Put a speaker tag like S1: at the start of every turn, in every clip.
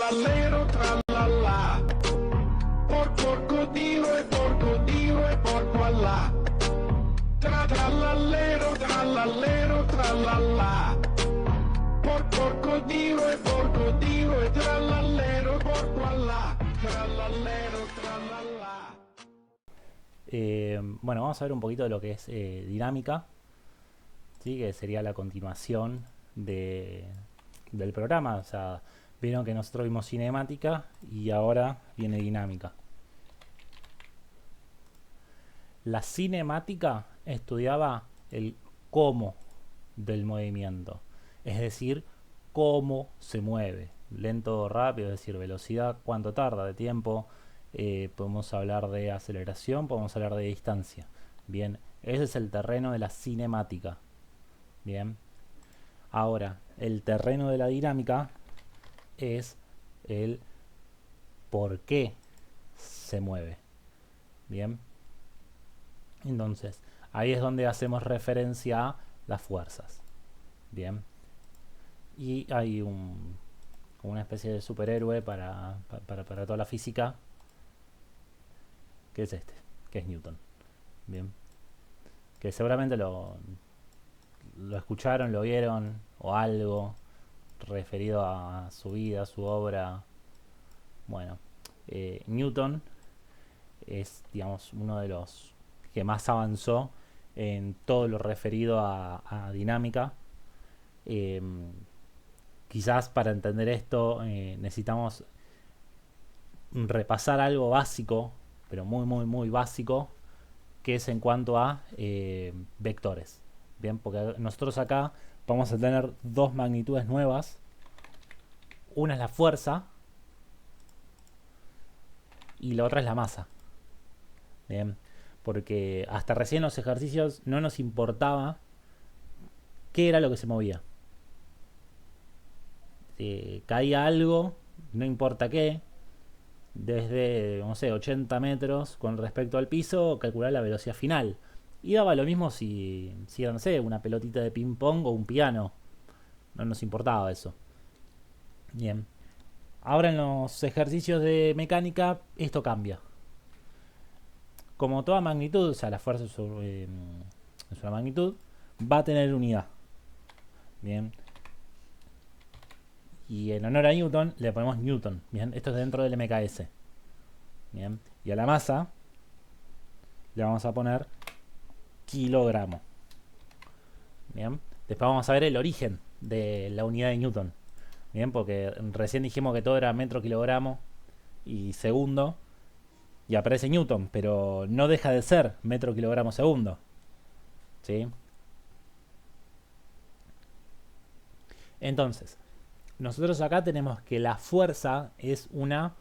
S1: tralalero, tralala. Porco Dio e porco Allah. Tralalero, tralala. Porco Dio e tralalero, porco Allah. Tralalero, tralala.
S2: Bueno, vamos a ver un poquito de lo que es dinámica, ¿sí? Que sería la continuación del programa. O sea, vieron que nosotros vimos cinemática y ahora viene dinámica. La cinemática estudiaba el cómo del movimiento, es decir, cómo se mueve, lento o rápido, es decir, velocidad, cuánto tarda de tiempo. Podemos hablar de aceleración, podemos hablar de distancia. Bien, ese es el terreno de la cinemática. Bien, ahora el terreno de la dinámica es el por qué se mueve. Bien, entonces ahí es donde hacemos referencia a las fuerzas. Bien, y hay una especie de superhéroe para toda la física, que es que es Newton. Bien, que seguramente lo escucharon, lo vieron o algo referido a su vida, su obra. Bueno, Newton es, digamos, uno de los que más avanzó en todo lo referido a dinámica. Quizás para entender esto necesitamos repasar algo básico, pero muy básico, que es en cuanto a vectores. Bien, porque nosotros acá vamos a tener dos magnitudes nuevas. Una es la fuerza y la otra es la masa. Bien, porque hasta recién los ejercicios no nos importaba qué era lo que se movía. Caía algo, no importa qué, desde, no sé, 80 metros con respecto al piso, calcular la velocidad final. Y daba lo mismo si era, no sé, una pelotita de ping pong o un piano. No nos importaba eso. Bien. Ahora en los ejercicios de mecánica esto cambia. Como toda magnitud, o sea, la fuerza es una magnitud, va a tener unidad. Bien. Y en honor a Newton le ponemos Newton. Bien, esto es dentro del MKS. Bien. Y a la masa le vamos a poner kilogramo. Bien. Después vamos a ver el origen de la unidad de Newton. Bien, porque recién dijimos que todo era metro, kilogramo y segundo. Y aparece Newton, pero no deja de ser metro, kilogramo, segundo. ¿Sí? Entonces, nosotros acá tenemos que la fuerza es una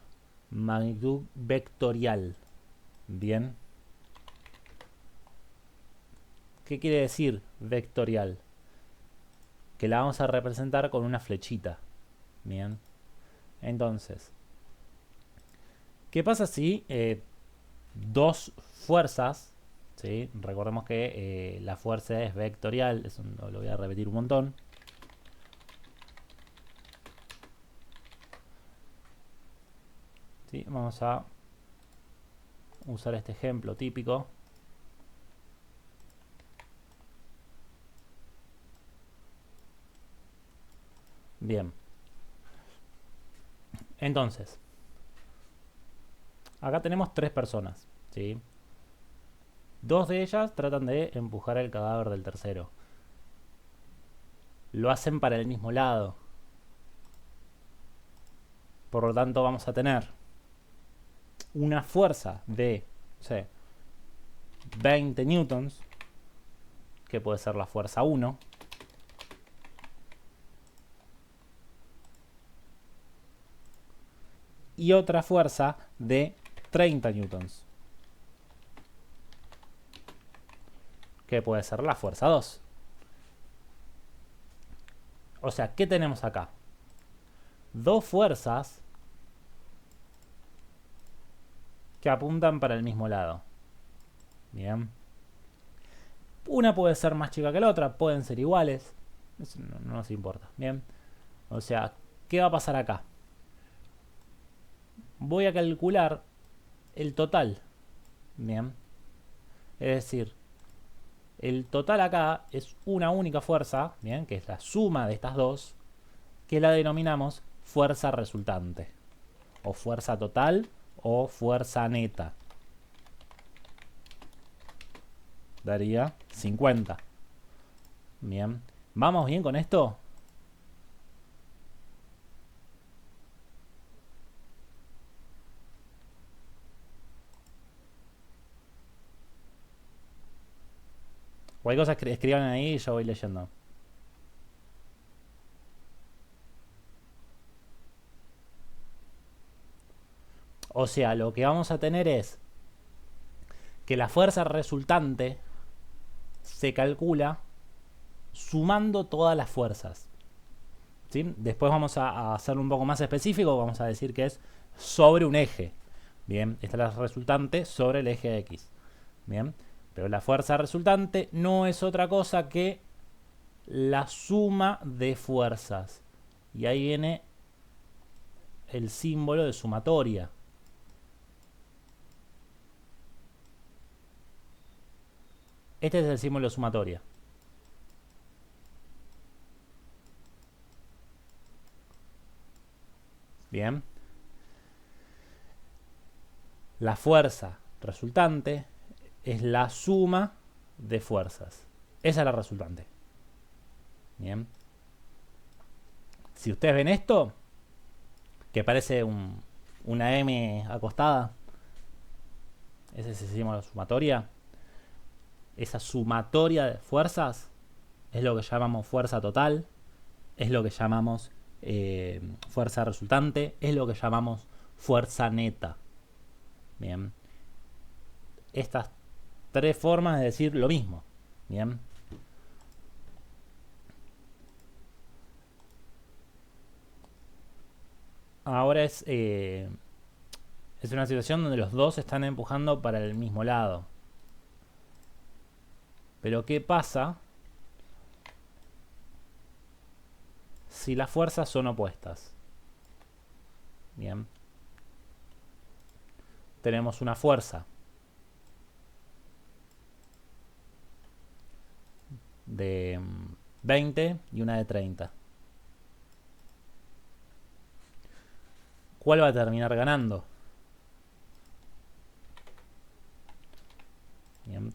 S2: magnitud vectorial. Bien. ¿Qué quiere decir vectorial? Que la vamos a representar con una flechita. Bien. Entonces, ¿qué pasa si dos fuerzas, ¿sí? Recordemos que la fuerza es vectorial, eso lo voy a repetir un montón. ¿Sí? Vamos a usar este ejemplo típico. Bien. Entonces, acá tenemos tres personas, ¿sí? Dos de ellas tratan de empujar el cadáver del tercero. Lo hacen para el mismo lado. Por lo tanto, vamos a tener una fuerza de, no sé, 20 newtons, que puede ser la fuerza 1. Y otra fuerza de 30 newtons, que puede ser la fuerza 2. O sea, ¿qué tenemos acá? Dos fuerzas que apuntan para el mismo lado. Bien. Una puede ser más chica que la otra, pueden ser iguales. Eso no nos importa. Bien. O sea, ¿qué va a pasar acá? voy a calcular el total. Bien. Es decir, el total acá es una única fuerza, bien, que es la suma de estas dos, que la denominamos fuerza resultante, o fuerza total, o fuerza neta. Daría 50. Bien. ¿Vamos bien con esto? Cualquier cosa escriban ahí y yo voy leyendo. O sea, lo que vamos a tener es que la fuerza resultante se calcula sumando todas las fuerzas. ¿Sí? Después vamos a hacerlo un poco más específico, vamos a decir que es sobre un eje. Bien, esta es la resultante sobre el eje X. Bien, pero la fuerza resultante no es otra cosa que la suma de fuerzas. Y ahí viene el símbolo de sumatoria. Este es el símbolo de sumatoria. Bien. La fuerza resultante es la suma de fuerzas. Esa es la resultante. Bien. Si ustedes ven esto, que parece una M acostada, ese es el símbolo de sumatoria. Esa sumatoria de fuerzas es lo que llamamos fuerza total, es lo que llamamos fuerza resultante, es lo que llamamos fuerza neta. Bien. Estas tres formas de decir lo mismo. Bien. Ahora es una situación donde los dos están empujando para el mismo lado. Pero ¿qué pasa si las fuerzas son opuestas? Bien. Tenemos una fuerza de 20 y una de 30. ¿Cuál va a terminar ganando? Bien.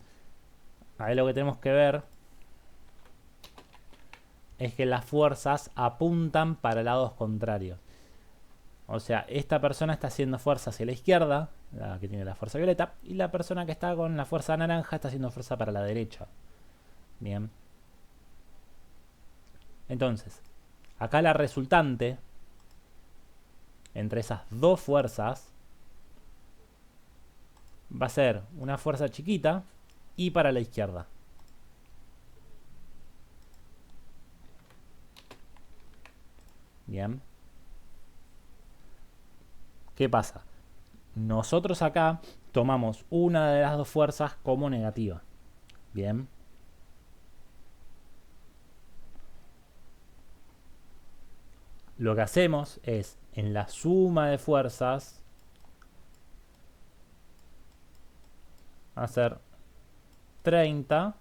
S2: Ahí lo que tenemos que ver es que las fuerzas apuntan para lados contrarios. O sea, esta persona está haciendo fuerza hacia la izquierda, la que tiene la fuerza violeta, y la persona que está con la fuerza naranja está haciendo fuerza para la derecha. Bien. Entonces, acá la resultante entre esas dos fuerzas va a ser una fuerza chiquita y para la izquierda. Bien. ¿Qué pasa? Nosotros acá tomamos una de las dos fuerzas como negativa. Bien. Lo que hacemos es, en la suma de fuerzas, hacer 30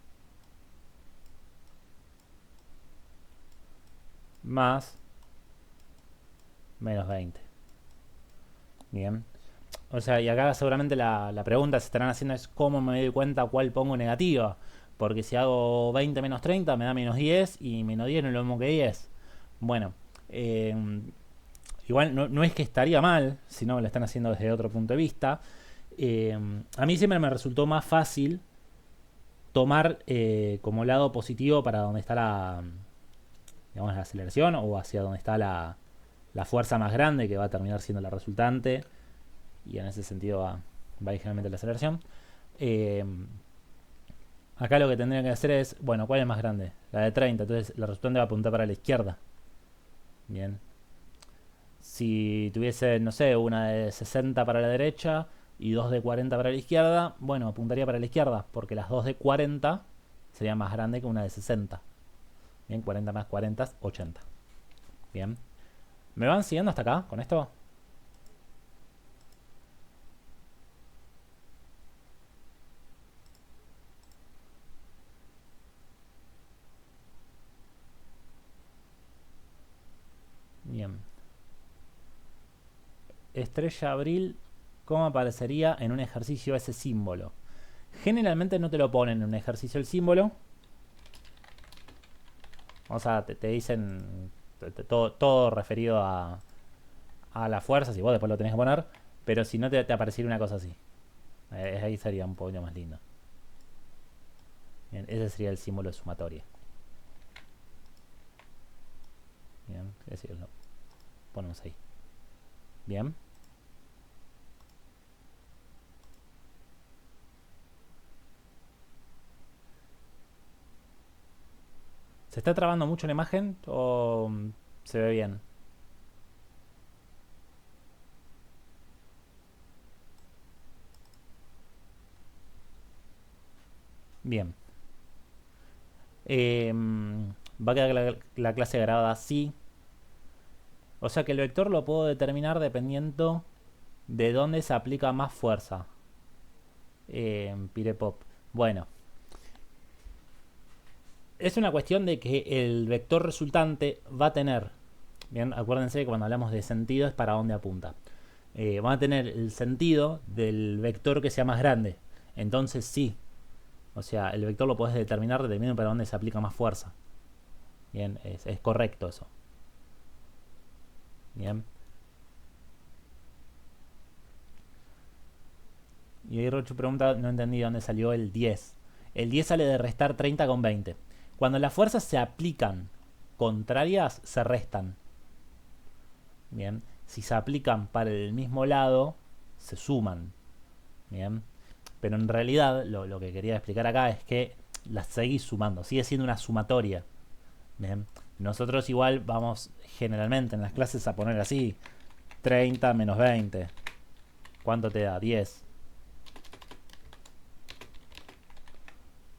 S2: más menos 20. Bien. O sea, y acá seguramente la pregunta que se estarán haciendo es cómo me doy cuenta cuál pongo negativa. Porque si hago 20 menos 30 me da menos 10 y menos 10 no es lo mismo que 10. Bueno, igual no es que estaría mal, si no lo están haciendo desde otro punto de vista. A mí siempre me resultó más fácil tomar como lado positivo para donde está digamos, la aceleración o hacia donde está la fuerza más grande que va a terminar siendo la resultante, y en ese sentido va ligeramente la aceleración. Acá lo que tendría que hacer es, bueno, ¿cuál es más grande? La de 30, entonces la resultante va a apuntar para la izquierda. Bien. Si tuviese, no sé, una de 60 para la derecha y dos de 40 para la izquierda, bueno, apuntaría para la izquierda, porque las dos de 40 serían más grandes que una de 60. Bien, 40 más 40 es 80. Bien. ¿Me van siguiendo hasta acá con esto? Bien. Estrella Abril, ¿cómo aparecería en un ejercicio ese símbolo? Generalmente no te lo ponen en un ejercicio el símbolo. O sea, te dicen todo referido a las fuerzas y vos después lo tenés que poner. Pero si no te aparecería una cosa así. Ahí sería un poquito más lindo. Bien, ese sería el símbolo de sumatoria. Bien, ese lo ponemos ahí. Bien. ¿Se está trabando mucho la imagen o se ve bien? Bien. Va a quedar la clase grabada así. O sea que el vector lo puedo determinar dependiendo de dónde se aplica más fuerza. Pirepop. Bueno. Es una cuestión de que el vector resultante va a tener. Bien, acuérdense que cuando hablamos de sentido es para dónde apunta. Va a tener el sentido del vector que sea más grande. Entonces sí. O sea, el vector lo puedes determinar dependiendo para dónde se aplica más fuerza. Bien, es correcto eso. Bien. Y ahí Rochu pregunta, no entendí dónde salió el 10. El 10 sale de restar 30 con 20. Cuando las fuerzas se aplican contrarias, se restan. Bien. Si se aplican para el mismo lado, se suman. Bien. Pero en realidad lo que quería explicar acá es que las seguís sumando. Sigue siendo una sumatoria. Bien. Nosotros igual vamos generalmente en las clases a poner así. 30 menos 20. ¿Cuánto te da? 10.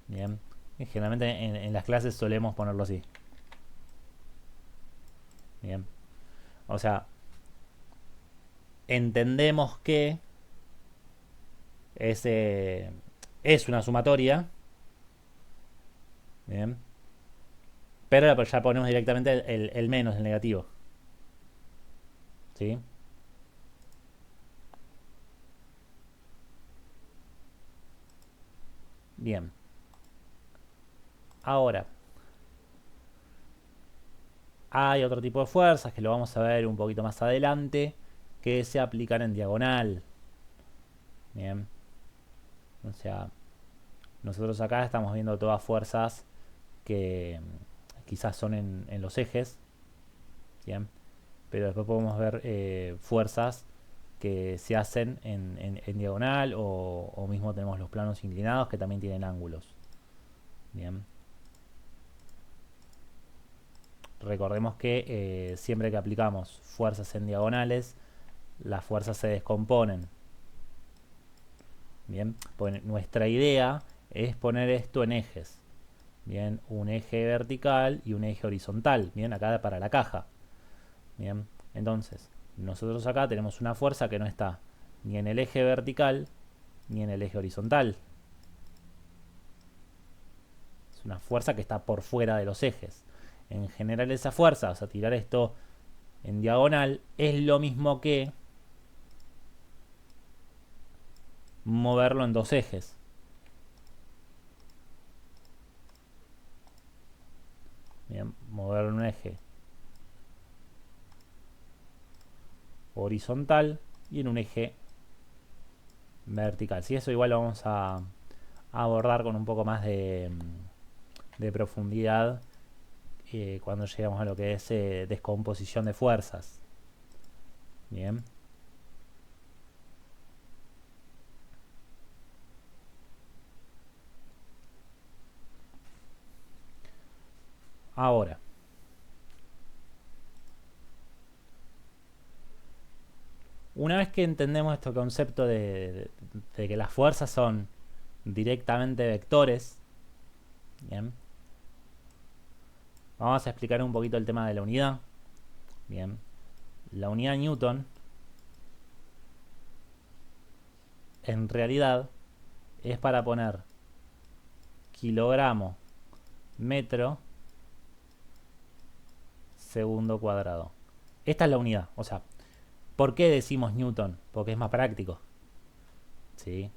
S2: Bien. Y generalmente en las clases solemos ponerlo así. Bien. O sea, entendemos que es una sumatoria. Bien. Pero ya ponemos directamente el menos, el negativo. ¿Sí? Bien. Ahora, hay otro tipo de fuerzas que lo vamos a ver un poquito más adelante, que se aplican en diagonal. Bien. O sea, nosotros acá estamos viendo todas fuerzas que quizás son en los ejes. Bien. Pero después podemos ver fuerzas que se hacen en diagonal o mismo tenemos los planos inclinados que también tienen ángulos. Bien. Recordemos que siempre que aplicamos fuerzas en diagonales, las fuerzas se descomponen. Bien, pues nuestra idea es poner esto en ejes. Bien, un eje vertical y un eje horizontal. Bien, acá para la caja. Bien, entonces, nosotros acá tenemos una fuerza que no está ni en el eje vertical ni en el eje horizontal. Es una fuerza que está por fuera de los ejes. En general esa fuerza, o sea, tirar esto en diagonal, es lo mismo que moverlo en dos ejes. Bien, moverlo en un eje horizontal y en un eje vertical. Si eso igual lo vamos a abordar con un poco más de profundidad cuando lleguemos a lo que es descomposición de fuerzas. Bien. Ahora, una vez que entendemos este concepto de que las fuerzas son directamente vectores, bien, vamos a explicar un poquito el tema de la unidad. Bien, la unidad Newton en realidad es para poner kilogramo metro segundo cuadrado. esta es la unidad. O sea, ¿por qué decimos Newton? Porque es más práctico. ¿Sí?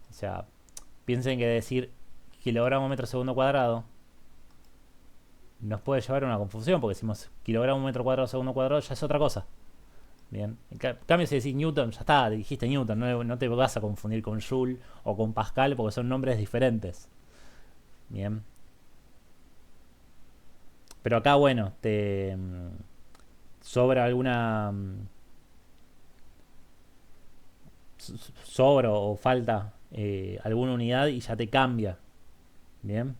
S2: O sea, piensen que decir kilogramo metro segundo cuadrado nos puede llevar a una confusión, porque decimos kilogramo metro cuadrado segundo cuadrado ya es otra cosa. Bien. En cambio, si decís Newton, ya está, dijiste Newton, no te vas a confundir con Joule o con Pascal porque son nombres diferentes. Bien. Pero acá, bueno, te sobra alguna. Sobra o falta alguna unidad y ya te cambia. Bien.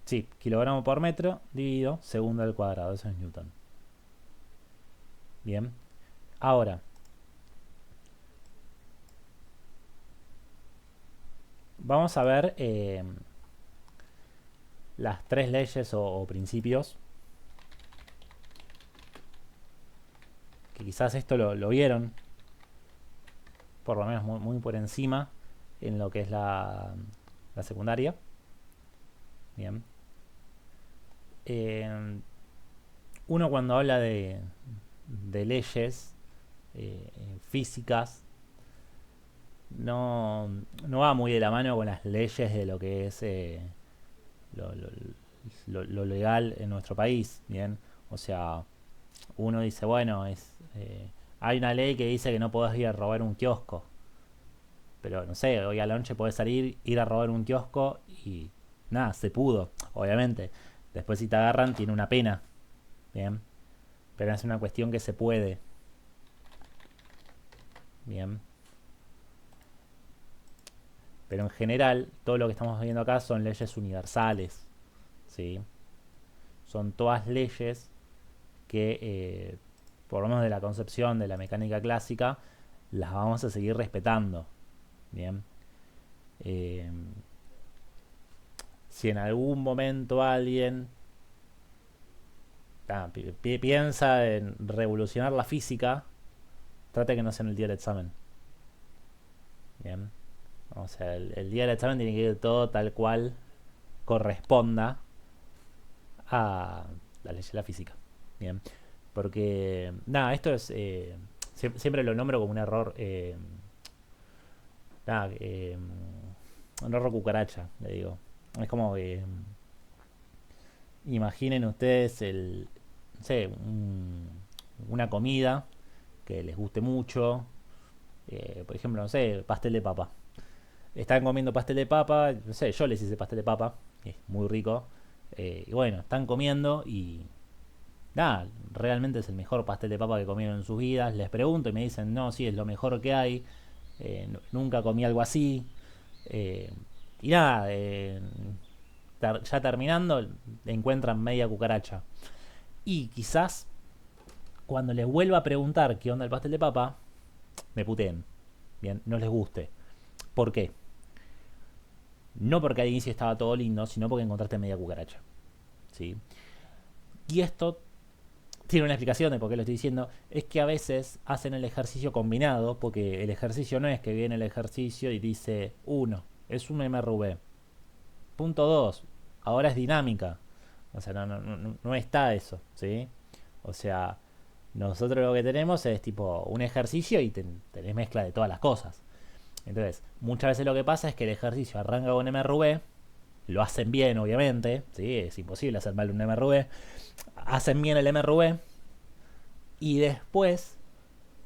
S2: Sí, kilogramo por metro dividido segundo al cuadrado. Eso es Newton. Bien. Ahora, vamos a ver las tres leyes o principios. Que quizás esto lo vieron, por lo menos muy por encima, en lo que es la secundaria. Bien. Uno cuando habla de leyes físicas, no va muy de la mano con las leyes de lo que es lo, lo- lo legal en nuestro país. Bien. O sea, uno dice, bueno, hay una ley que dice que no podés ir a robar un kiosco. Pero no sé, hoy a la noche podés salir, ir a robar un kiosco y nada, se pudo, obviamente. Después si te agarran tiene una pena, bien. Pero es una cuestión que se puede, bien. Pero en general, todo lo que estamos viendo acá son leyes universales, ¿sí? Son todas leyes que, por lo menos de la concepción de la mecánica clásica, las vamos a seguir respetando, bien. Eh, si en algún momento alguien piensa en revolucionar la física, trate que no sea en el día del examen. Bien. O sea, el día del examen tiene que ir todo tal cual corresponda a la ley de la física. Bien. Porque, nada, esto es. Siempre lo nombro como un error. Nada, un error cucaracha, le digo. Es como que. Imaginen ustedes no sé, una comida que les guste mucho. Por ejemplo, no sé, pastel de papa. Están comiendo pastel de papa, no sé, yo les hice pastel de papa, es muy rico. Y bueno, están comiendo y nada, realmente es el mejor pastel de papa que comieron en sus vidas. Les pregunto y me dicen, no, sí, es lo mejor que hay. Nunca comí algo así. Eh, y nada, ya terminando, encuentran media cucaracha. Y quizás cuando les vuelva a preguntar qué onda el pastel de papa, me puteen. Bien, no les guste. ¿Por qué? No porque al inicio estaba todo lindo, sino porque encontraste media cucaracha. ¿Sí? Y esto tiene una explicación de por qué lo estoy diciendo. Es que a veces hacen el ejercicio combinado, porque el ejercicio no es que viene el ejercicio y dice 1, es un MRV. Punto 2, ahora es dinámica. O sea, no está eso. ¿Sí? O sea, nosotros lo que tenemos es tipo un ejercicio y tenés mezcla de todas las cosas. Entonces, muchas veces lo que pasa es que el ejercicio arranca con MRV, lo hacen bien, obviamente, ¿sí? Es imposible hacer mal un MRV, hacen bien el MRV y después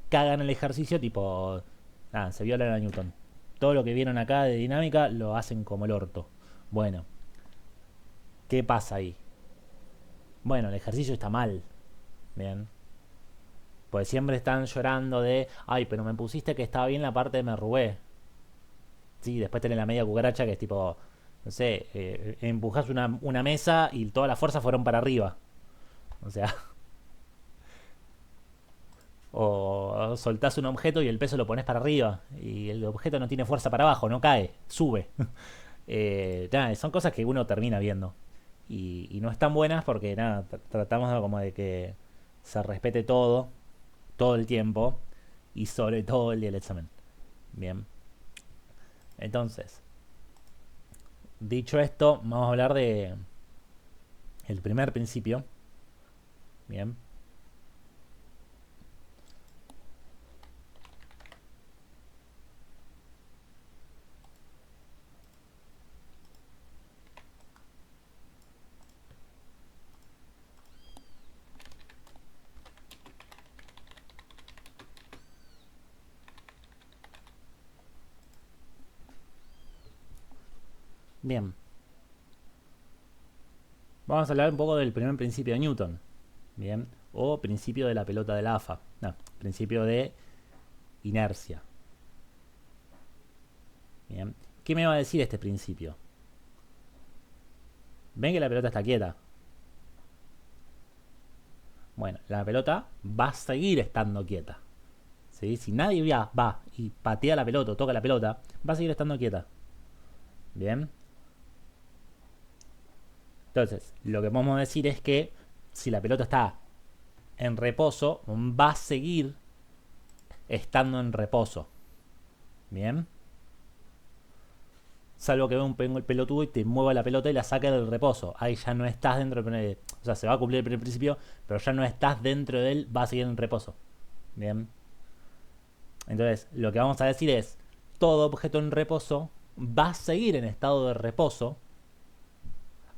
S2: cagan el ejercicio tipo, nada, se violan a Newton. Todo lo que vieron acá de dinámica lo hacen como el orto. Bueno, ¿qué pasa ahí? Bueno, el ejercicio está mal, bien. Pues siempre están llorando de, ay, pero me pusiste que estaba bien la parte de MRV. Sí, después tenés la media cucaracha que es tipo, no sé, empujás una mesa y todas las fuerzas fueron para arriba. O sea, o soltás un objeto y el peso lo pones para arriba y el objeto no tiene fuerza para abajo, no cae, sube. Son cosas que uno termina viendo. y no están buenas porque nada, tratamos de como de que se respete todo, todo el tiempo y sobre todo el día del examen. Bien. Entonces, dicho esto, vamos a hablar de el primer principio. Bien. Bien. Vamos a hablar un poco del primer principio de Newton. Bien. O principio de la pelota de la AFA. No, principio de inercia. Bien. ¿Qué me va a decir este principio? Ven que la pelota está quieta. Bueno, la pelota va a seguir estando quieta. ¿Sí? Si nadie va y patea la pelota o toca la pelota, va a seguir estando quieta. Bien. Entonces, lo que podemos decir es que si la pelota está en reposo, va a seguir estando en reposo. Bien. Salvo que vea un pelotudo y te mueva la pelota y la saque del reposo. Ahí ya no estás dentro del... O sea, se va a cumplir el primer principio, pero ya no estás dentro de él, va a seguir en reposo. Bien. Entonces, lo que vamos a decir es, todo objeto en reposo va a seguir en estado de reposo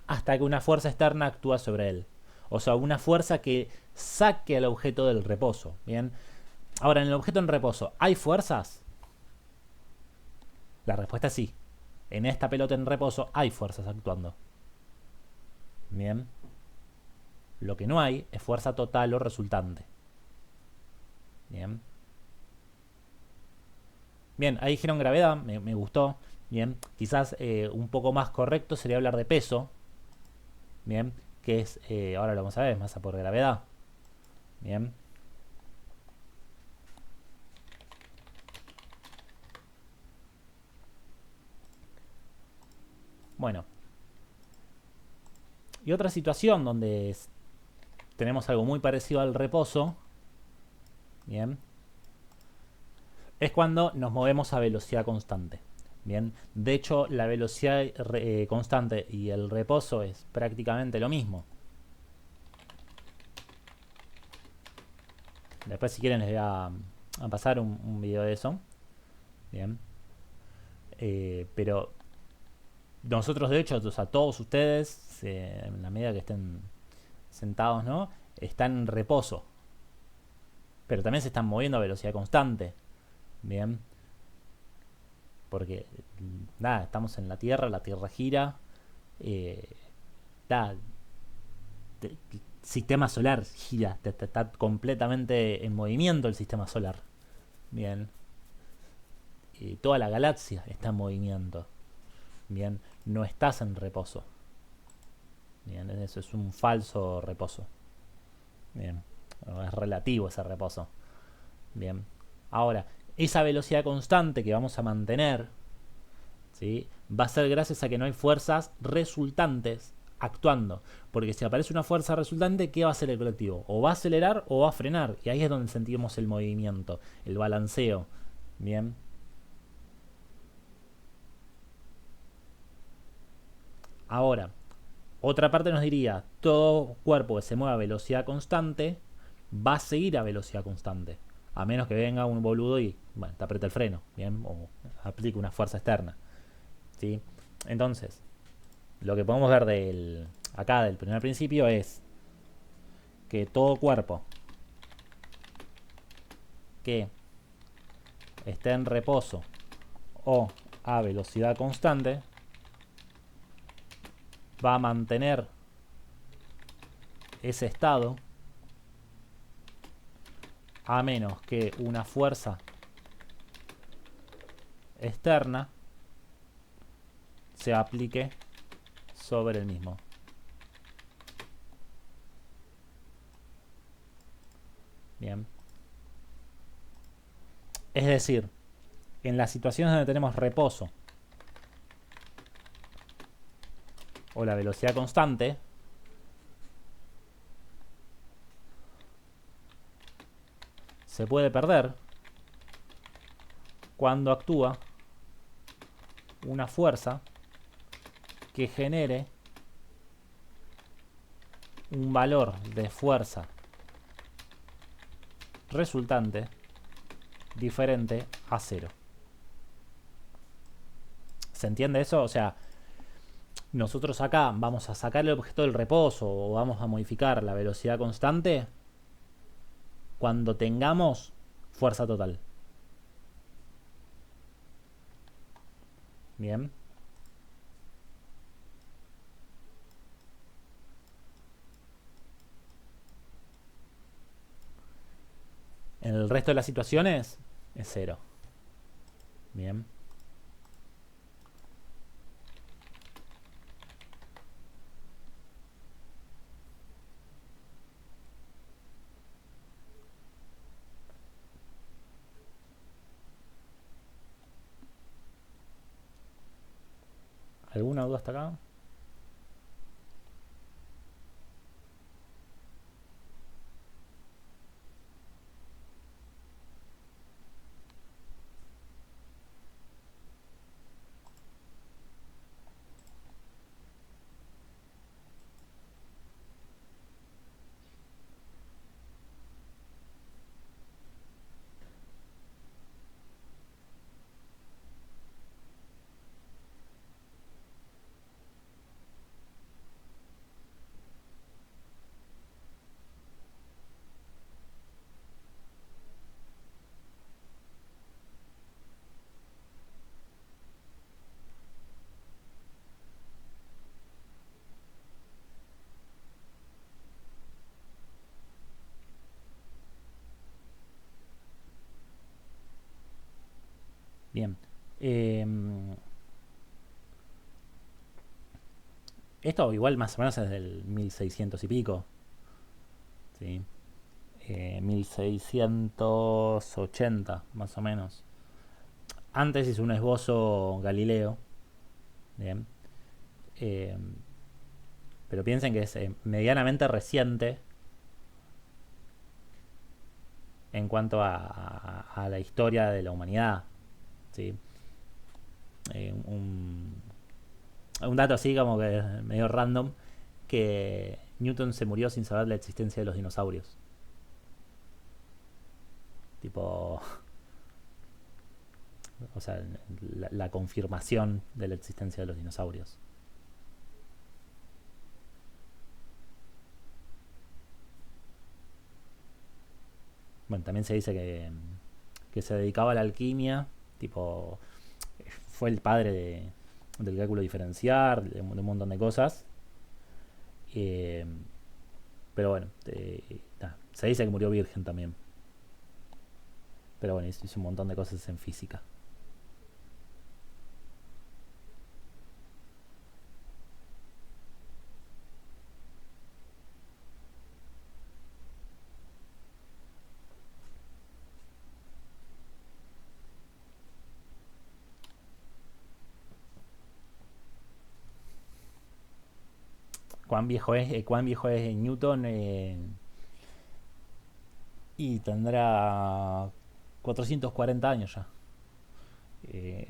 S2: hasta que una fuerza externa actúa sobre él. O sea, una fuerza que saque al objeto del reposo. Bien. Ahora, en el objeto en reposo, ¿hay fuerzas? La respuesta es sí. En esta pelota en reposo hay fuerzas actuando. Bien. Lo que no hay es fuerza total o resultante. Bien. Bien, ahí dijeron gravedad, me gustó. Bien, quizás un poco más correcto sería hablar de peso. Bien, que es, ahora lo vamos a ver, es masa por gravedad. Bien. Bueno. Y otra situación donde tenemos algo muy parecido al reposo. Bien. Es cuando nos movemos a velocidad constante. Bien. De hecho, la velocidad constante y el reposo es prácticamente lo mismo. Después, si quieren, les voy a pasar un video de eso. Bien. Pero nosotros, de hecho, o sea, todos ustedes, en la medida que estén sentados, ¿no? Están en reposo. Pero también se están moviendo a velocidad constante. Bien. Porque, nada, estamos en la Tierra gira. Nada, el sistema solar gira. Está completamente en movimiento el sistema solar. Bien. Toda la galaxia está en movimiento. Bien. No estás en reposo. Bien, eso es un falso reposo. Bien, es relativo ese reposo. Bien, ahora, esa velocidad constante que vamos a mantener, ¿sí? Va a ser gracias a que no hay fuerzas resultantes actuando. Porque si aparece una fuerza resultante, ¿qué va a hacer el colectivo? O va a acelerar o va a frenar. Y ahí es donde sentimos el movimiento, el balanceo. Bien. Ahora, otra parte nos diría, todo cuerpo que se mueva a velocidad constante va a seguir a velocidad constante. A menos que venga un boludo y, bueno, te aprieta el freno, ¿bien? O aplique una fuerza externa. ¿Sí? Entonces, lo que podemos ver acá del primer principio es que todo cuerpo que esté en reposo o a velocidad constante va a mantener ese estado a menos que una fuerza externa se aplique sobre el mismo. Bien. Es decir, en las situaciones donde tenemos reposo o la velocidad constante se puede perder cuando actúa una fuerza que genere un valor de fuerza resultante diferente a cero. ¿Se entiende eso? O sea, nosotros acá vamos a sacar el objeto del reposo o vamos a modificar la velocidad constante cuando tengamos fuerza total. Bien. En el resto de las situaciones es cero. Bien. ¿Alguna duda hasta acá? Bien. Esto igual más o menos es del 1600 y pico. ¿Sí? 1680 más o menos. Antes hizo un esbozo Galileo. Bien. Eh, pero piensen que es medianamente reciente en cuanto a la historia de la humanidad. ¿Sí? Un dato así como que medio random, que Newton se murió sin saber la existencia de los dinosaurios. Tipo, o sea, la confirmación de la existencia de los dinosaurios. Bueno, también se dice que se dedicaba a la alquimia, tipo, fue el padre del cálculo diferencial, de un montón de cosas. Eh, pero bueno, se dice que murió virgen también. Pero bueno, hizo un montón de cosas en física. Cuán viejo es Newton? Y tendrá 440 años ya.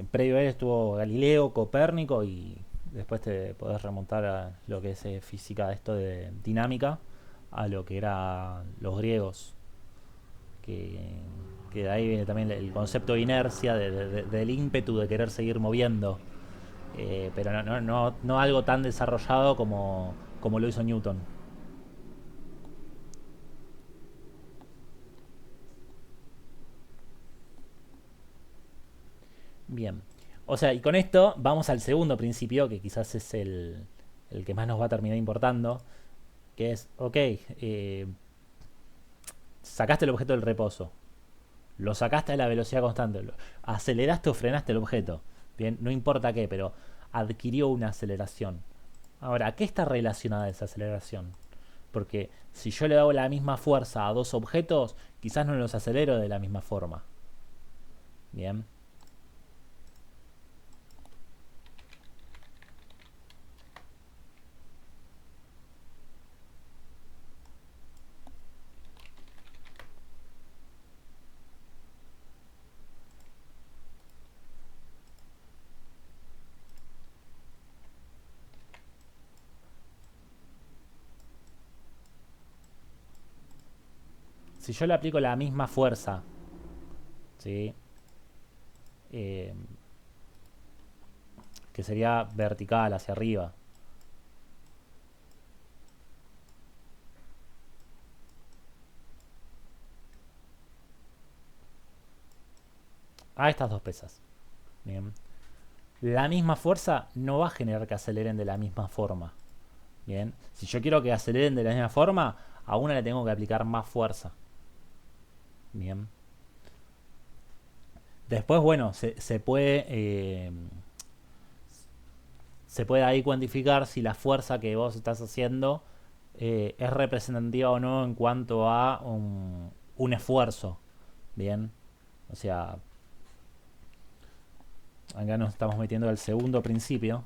S2: Previo a él estuvo Galileo, Copérnico y después te podés remontar a lo que es física, esto de dinámica, a lo que eran los griegos, que, que de ahí viene también el concepto de inercia, del ímpetu de querer seguir moviendo, pero no algo tan desarrollado como lo hizo Newton. Bien. O sea, y con esto vamos al segundo principio, que quizás es el que más nos va a terminar importando, que es, ok, sacaste el objeto del reposo, lo sacaste a la velocidad constante, aceleraste o frenaste el objeto, bien, no importa qué, pero adquirió una aceleración. Ahora, ¿a qué está relacionada esa aceleración? Porque si yo le hago la misma fuerza a dos objetos, quizás no los acelero de la misma forma. Bien. si yo le aplico la misma fuerza, ¿sí? Eh, que sería vertical hacia arriba, a estas dos pesas. Bien. La misma fuerza no va a generar que aceleren de la misma forma. Bien. Si yo quiero que aceleren de la misma forma, a una le tengo que aplicar más fuerza. Bien. Después, bueno, se puede ahí cuantificar si la fuerza que vos estás haciendo es representativa o no en cuanto a un esfuerzo. Bien. O sea, acá nos estamos metiendo al segundo principio.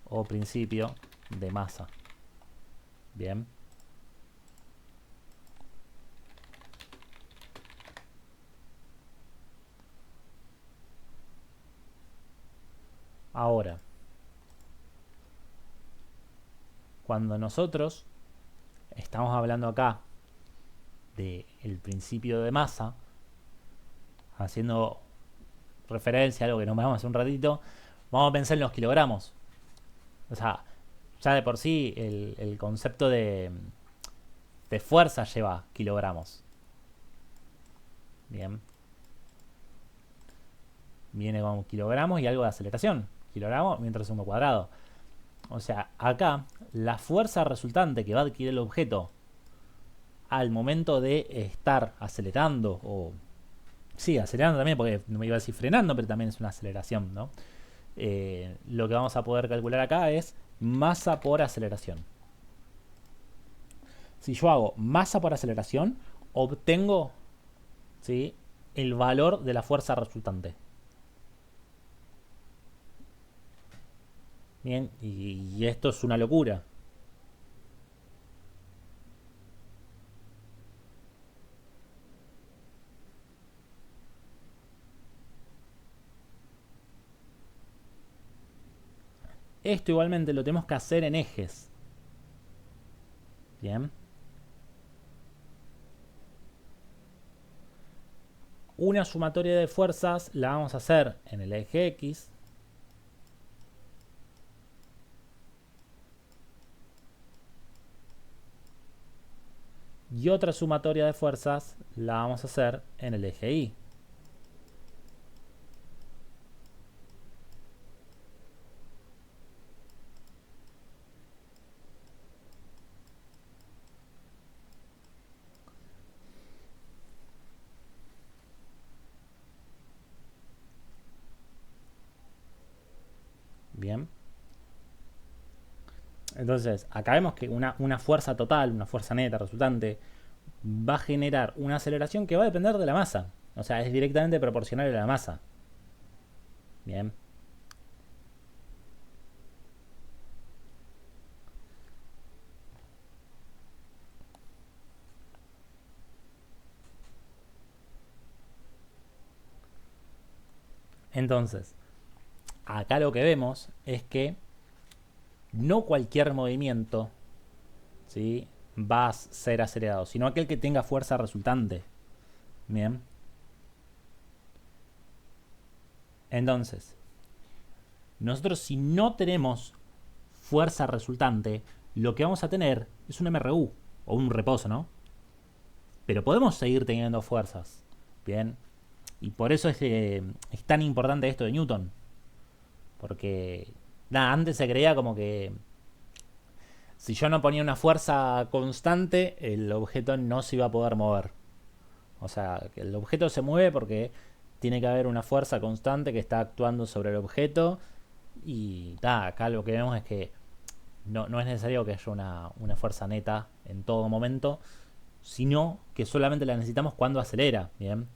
S2: O principio de masa. Bien. Ahora, cuando nosotros estamos hablando acá del principio de masa, haciendo referencia a algo que nos vamos hace un ratito, vamos a pensar en los kilogramos. O sea, ya de por sí el concepto de fuerza lleva kilogramos. Bien. Viene con kilogramos y algo de aceleración. Kilogramos mientras sumo cuadrado. O sea, acá la fuerza resultante que va a adquirir el objeto al momento de estar acelerando o... Sí, acelerando también, porque no me iba a decir frenando, pero también es una aceleración, ¿no? Lo que vamos a poder calcular acá es masa por aceleración. Si yo hago masa por aceleración, obtengo, ¿sí?, el valor de la fuerza resultante. Bien, y esto es una locura. Esto igualmente lo tenemos que hacer en ejes. Bien. Una sumatoria de fuerzas la vamos a hacer en el eje X. Y otra sumatoria de fuerzas la vamos a hacer en el eje Y. Bien. Entonces, acá vemos que una fuerza total, una fuerza neta resultante, va a generar una aceleración que va a depender de la masa. O sea, es directamente proporcional a la masa. Bien. Entonces, acá lo que vemos es que no cualquier movimiento, ¿sí?, va a ser acelerado, sino aquel que tenga fuerza resultante. Bien. Entonces, nosotros si no tenemos fuerza resultante, lo que vamos a tener es un MRU o un reposo, ¿no? Pero podemos seguir teniendo fuerzas. Bien. Y por eso es tan importante esto de Newton. Porque nada, antes se creía como que si yo no ponía una fuerza constante, el objeto no se iba a poder mover. O sea, que el objeto se mueve porque tiene que haber una fuerza constante que está actuando sobre el objeto. Y acá lo que vemos es que no es necesario que haya una fuerza neta en todo momento, sino que solamente la necesitamos cuando acelera, ¿bien?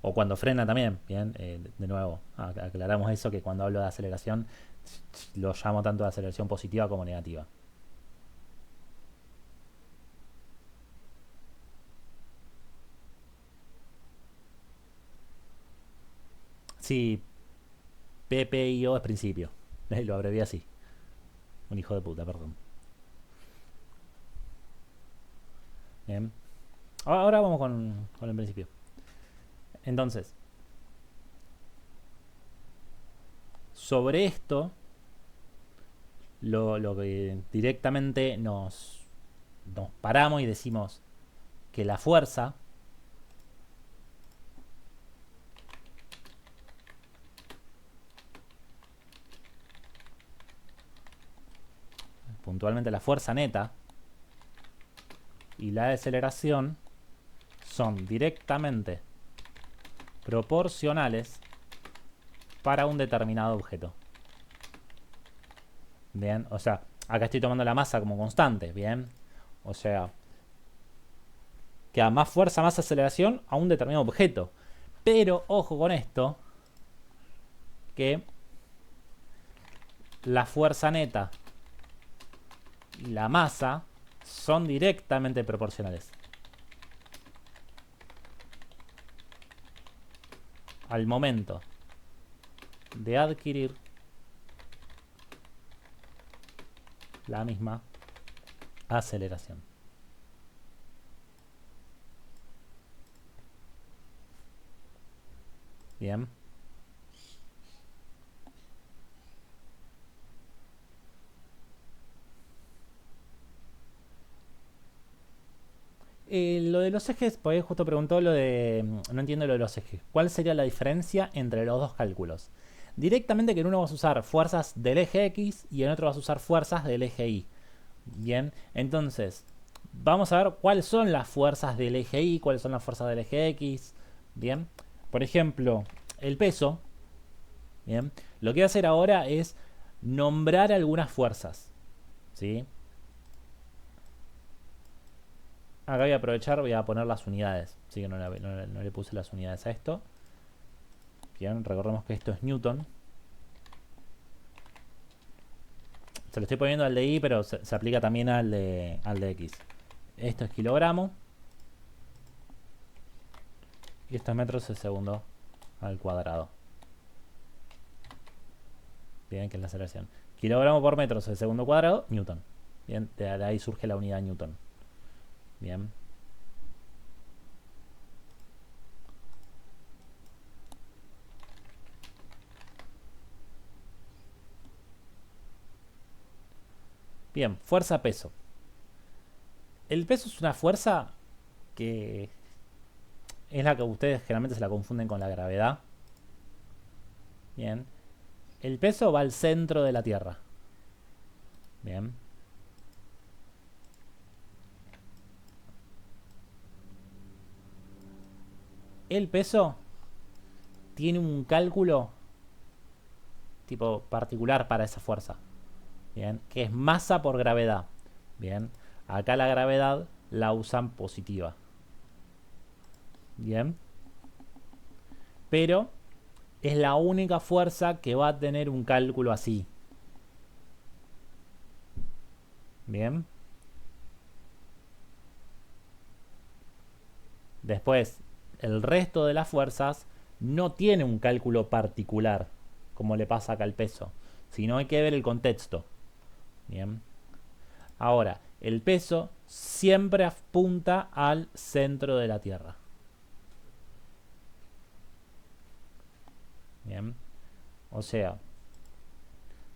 S2: O cuando frena también, ¿bien? De nuevo, aclaramos eso, que cuando hablo de aceleración lo llamo tanto de aceleración positiva como negativa. Sí, PPIO es principio. Lo abrevié así. Un hijo de puta, perdón. Bien. Ahora vamos con el principio. Entonces, sobre esto, lo que directamente nos paramos y decimos que la fuerza puntualmente la fuerza neta y la deceleración son directamente proporcionales para un determinado objeto. Bien, o sea, acá estoy tomando la masa como constante, bien. O sea, que a más fuerza, más aceleración a un determinado objeto. Pero ojo con esto, que la fuerza neta y la masa son directamente proporcionales al momento de adquirir la misma aceleración. Bien. Lo de los ejes, pues justo preguntó lo de... No entiendo lo de los ejes. ¿Cuál sería la diferencia entre los dos cálculos? Directamente que en uno vas a usar fuerzas del eje X y en otro vas a usar fuerzas del eje Y. Bien, entonces, vamos a ver cuáles son las fuerzas del eje Y, cuáles son las fuerzas del eje X. Bien, por ejemplo, el peso. Bien, lo que voy a hacer ahora es nombrar algunas fuerzas. ¿Sí? Acá voy a aprovechar, voy a poner las unidades. Así que no le puse las unidades a esto. Bien, recordemos que esto es Newton. Se lo estoy poniendo al de Y, pero se aplica también al de X. Esto es kilogramo. Y esto es metros de segundo al cuadrado. Bien, que es la aceleración. Kilogramo por metros de segundo cuadrado, Newton. Bien, de ahí surge la unidad Newton. Bien. Bien, fuerza-peso. El peso es una fuerza que es la que ustedes generalmente se la confunden con la gravedad. Bien. El peso va al centro de la Tierra. Bien. El peso tiene un cálculo tipo particular para esa fuerza. Bien. Que es masa por gravedad. Bien. Acá la gravedad la usan positiva. Bien. Pero es la única fuerza que va a tener un cálculo así. Bien. Después, el resto de las fuerzas no tiene un cálculo particular, como le pasa acá al peso, sino hay que ver el contexto. Bien. Ahora, el peso siempre apunta al centro de la Tierra. Bien. O sea,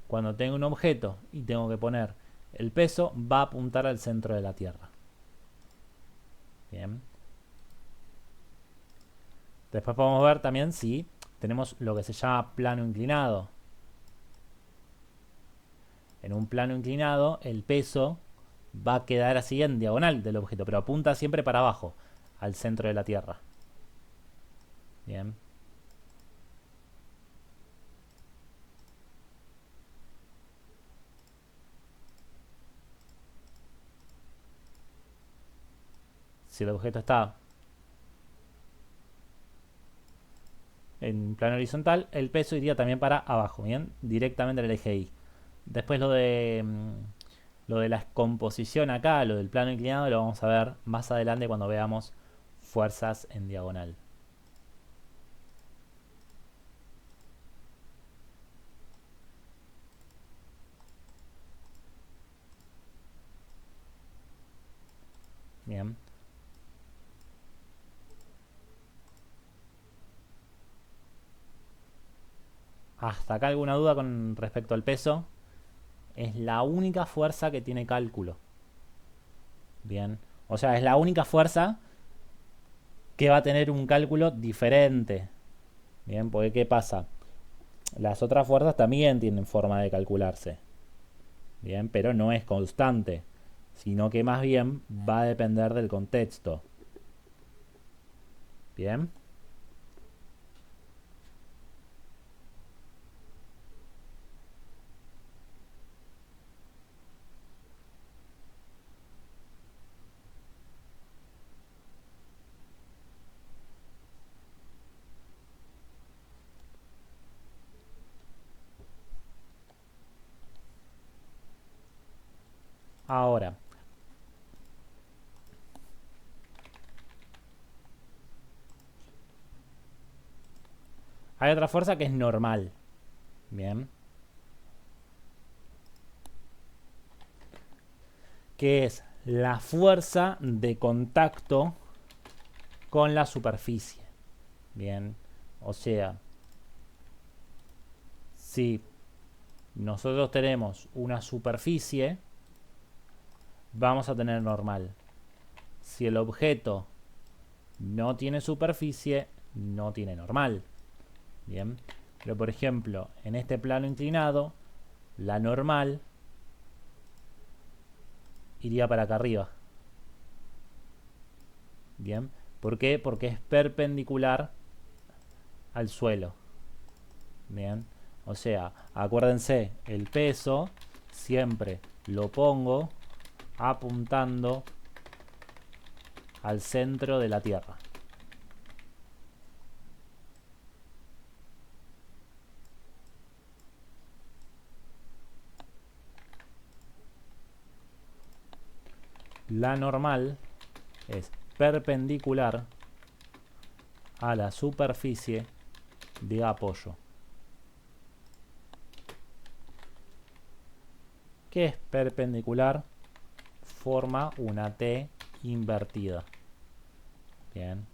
S2: cuando tengo un objeto y tengo que poner el peso, va a apuntar al centro de la Tierra. Bien. Después podemos ver también si tenemos lo que se llama plano inclinado. En un plano inclinado, el peso va a quedar así en diagonal del objeto, pero apunta siempre para abajo, al centro de la Tierra. Bien. Si el objeto está en plano horizontal, el peso iría también para abajo, bien, directamente al eje Y. Después lo de la composición acá, lo del plano inclinado, lo vamos a ver más adelante cuando veamos fuerzas en diagonal. Bien. ¿Hasta acá alguna duda con respecto al peso? Es la única fuerza que tiene cálculo. Bien. O sea, es la única fuerza que va a tener un cálculo diferente. Bien, porque ¿qué pasa? Las otras fuerzas también tienen forma de calcularse. Bien, pero no es constante, sino que más bien va a depender del contexto. Bien. Ahora, hay otra fuerza que es normal. Bien. Que es la fuerza de contacto con la superficie. Bien. O sea, si nosotros tenemos una superficie, vamos a tener normal. Si el objeto no tiene superficie, no tiene normal. Bien. Pero por ejemplo, en este plano inclinado, la normal iría para acá arriba. Bien. ¿Por qué? Porque es perpendicular al suelo. Bien. O sea, acuérdense, el peso siempre lo pongo apuntando al centro de la Tierra. La normal es perpendicular a la superficie de apoyo. ¿Qué es perpendicular? Forma una T invertida. Bien.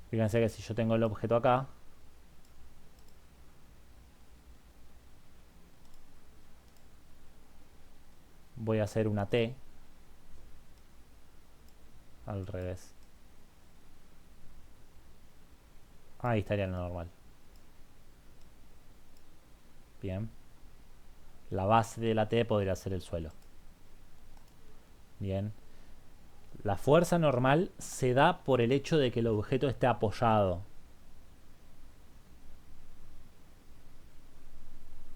S2: Fíjense que si yo tengo el objeto acá, voy a hacer una T al revés. Ahí estaría lo normal. Bien. La base de la T podría ser el suelo. Bien. La fuerza normal se da por el hecho de que el objeto esté apoyado.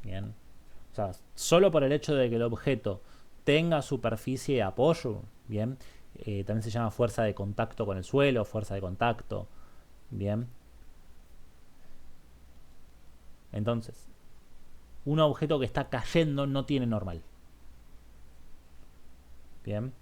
S2: Bien. O sea, solo por el hecho de que el objeto tenga superficie de apoyo. Bien. También se llama fuerza de contacto con el suelo, fuerza de contacto. Bien. Entonces, un objeto que está cayendo no tiene normal. Bien.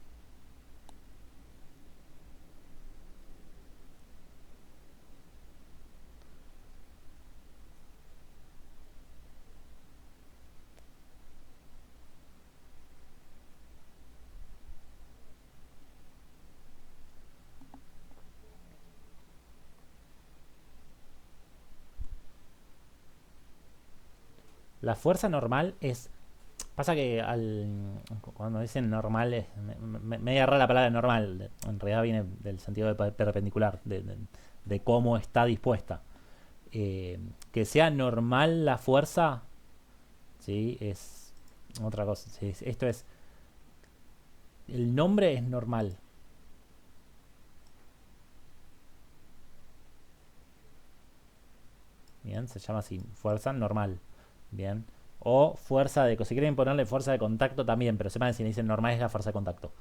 S2: La fuerza normal es... Pasa que cuando dicen normal es media rara la palabra normal. En realidad viene del sentido de perpendicular, de cómo está dispuesta. Que sea normal la fuerza, ¿sí? Es otra cosa. ¿Sí? Esto es... El nombre es normal. Bien, se llama así, fuerza normal. Bien. O fuerza de... Si quieren ponerle fuerza de contacto también, pero sepan que si le dicen normal es la fuerza de contacto.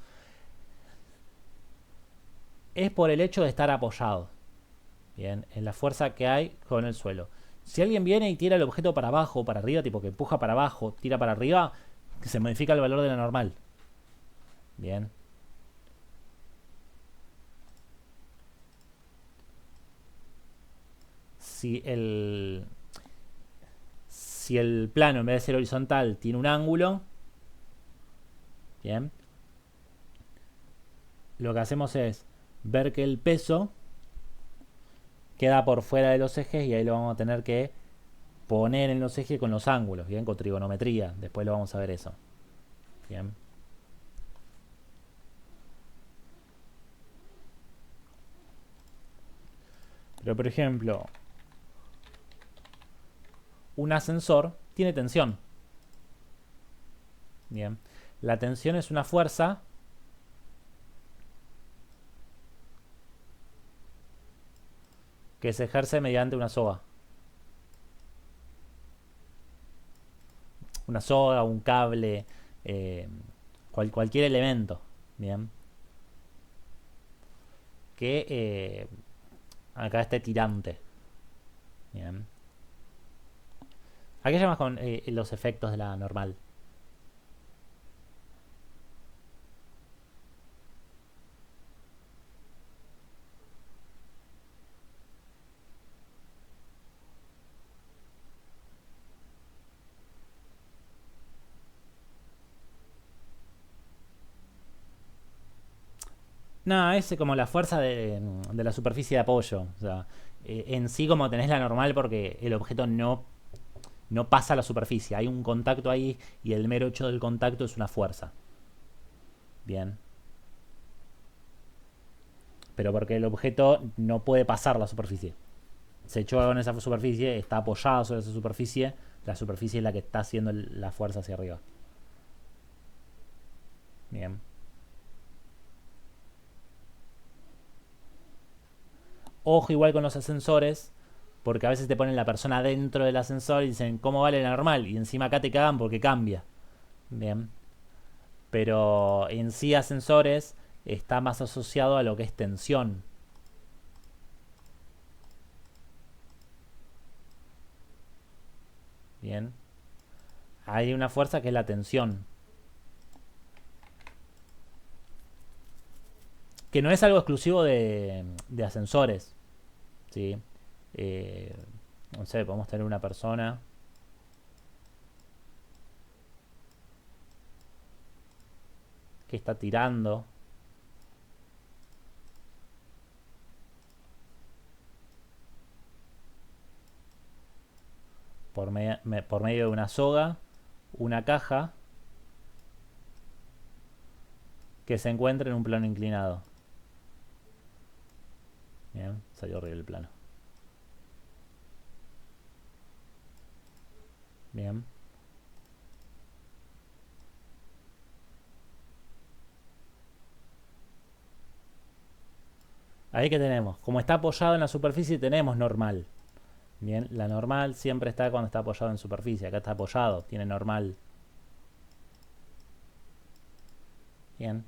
S2: Es por el hecho de estar apoyado. Bien, en la fuerza que hay con el suelo. Si alguien viene y tira el objeto para abajo o para arriba, tipo que empuja para abajo, tira para arriba, se modifica el valor de la normal. Bien. Si el, si el plano en vez de ser horizontal tiene un ángulo, bien, lo que hacemos es ver que el peso queda por fuera de los ejes y ahí lo vamos a tener que poner en los ejes con los ángulos, bien, con trigonometría. Después lo vamos a ver eso. Bien. Pero por ejemplo, un ascensor tiene tensión. Bien. La tensión es una fuerza que se ejerce mediante una soga. Una soga, un cable, cualquier elemento. Bien. Que acá esté tirante. Bien. ¿A qué llamas con los efectos de la normal? No, es como la fuerza de la superficie de apoyo. O sea, en sí como tenés la normal porque el objeto no pasa la superficie. Hay un contacto ahí y el mero hecho del contacto es una fuerza. Bien. Pero porque el objeto no puede pasar la superficie. Se echó con esa superficie, está apoyado sobre esa superficie. La superficie es la que está haciendo la fuerza hacia arriba. Bien. Ojo igual con los ascensores, porque a veces te ponen la persona dentro del ascensor y dicen, ¿cómo vale la normal? Y encima acá te cagan porque cambia. Bien. Pero en sí ascensores está más asociado a lo que es tensión. Bien. Hay una fuerza que es la tensión. Que no es algo exclusivo de ascensores. ¿Sí? Eh, no sé, podemos tener una persona que está tirando por medio de una soga, una caja que se encuentra en un plano inclinado. Bien, salió horrible el plano. Bien. Ahí que tenemos, como está apoyado en la superficie tenemos normal. Bien, la normal siempre está cuando está apoyado en superficie. Acá está apoyado, tiene normal. Bien.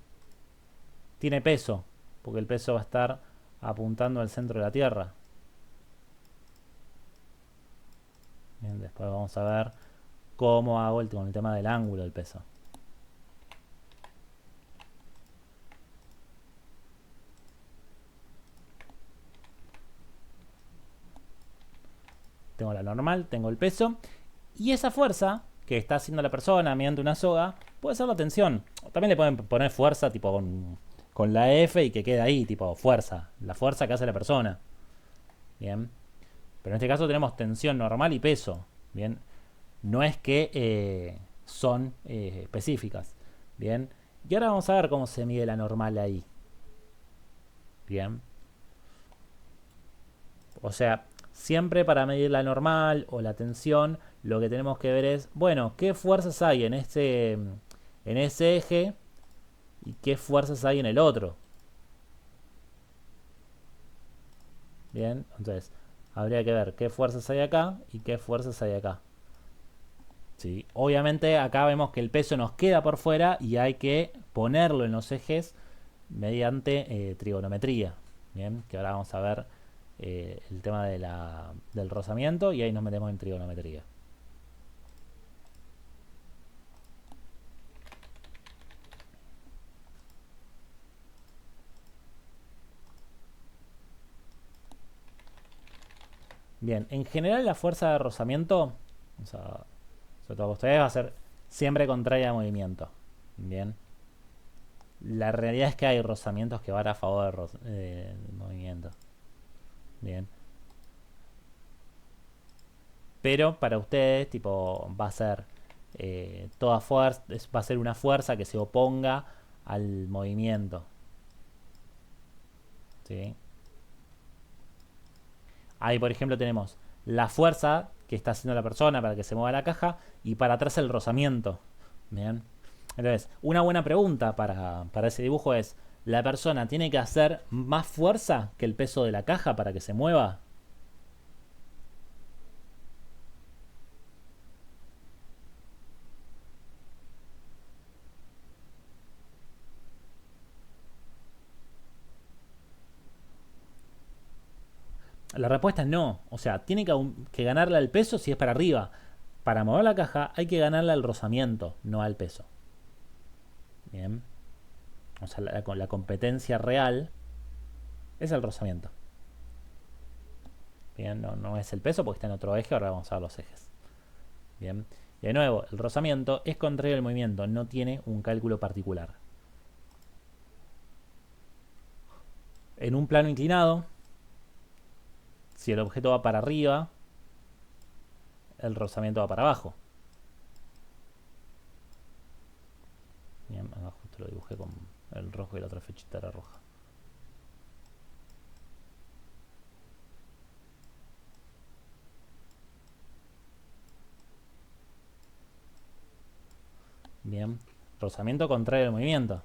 S2: Tiene peso, porque el peso va a estar apuntando al centro de la Tierra. Bien, después vamos a ver cómo hago con el tema del ángulo del peso. Tengo la normal, tengo el peso. Y esa fuerza que está haciendo la persona mediante una soga puede ser la tensión. También le pueden poner fuerza tipo con la F y que quede ahí, tipo fuerza. La fuerza que hace la persona. Bien. Pero en este caso tenemos tensión normal y peso. Bien. No es que son específicas. Bien. Y ahora vamos a ver cómo se mide la normal ahí. Bien. O sea, siempre para medir la normal o la tensión, lo que tenemos que ver es, bueno, qué fuerzas hay en ese eje y qué fuerzas hay en el otro. Bien, entonces habría que ver qué fuerzas hay acá y qué fuerzas hay acá. ¿Sí? Obviamente acá vemos que el peso nos queda por fuera y hay que ponerlo en los ejes mediante trigonometría. Bien, que ahora vamos a ver el tema del rozamiento y ahí nos metemos en trigonometría. Bien, en general la fuerza de rozamiento, o sea, sobre todo ustedes, va a ser siempre contraria al movimiento. Bien. La realidad es que hay rozamientos que van a favor del movimiento. Bien. Pero para ustedes, tipo, va a ser toda fuerza, va a ser una fuerza que se oponga al movimiento. ¿Sí? Ahí, por ejemplo, tenemos la fuerza que está haciendo la persona para que se mueva la caja y para atrás el rozamiento. Bien. Entonces, una buena pregunta para ese dibujo es, ¿la persona tiene que hacer más fuerza que el peso de la caja para que se mueva? La respuesta es no. O sea, tiene que ganarle al peso si es para arriba. Para mover la caja hay que ganarle al rozamiento, no al peso. Bien. O sea, la competencia real es el rozamiento. Bien, no es el peso porque está en otro eje. Ahora vamos a ver los ejes. Bien. Y de nuevo, el rozamiento es contrario al movimiento, no tiene un cálculo particular. En un plano inclinado, si el objeto va para arriba, el rozamiento va para abajo. Bien, acá justo lo dibujé con el rojo y la otra flechita era roja. Bien, rozamiento contrario al movimiento.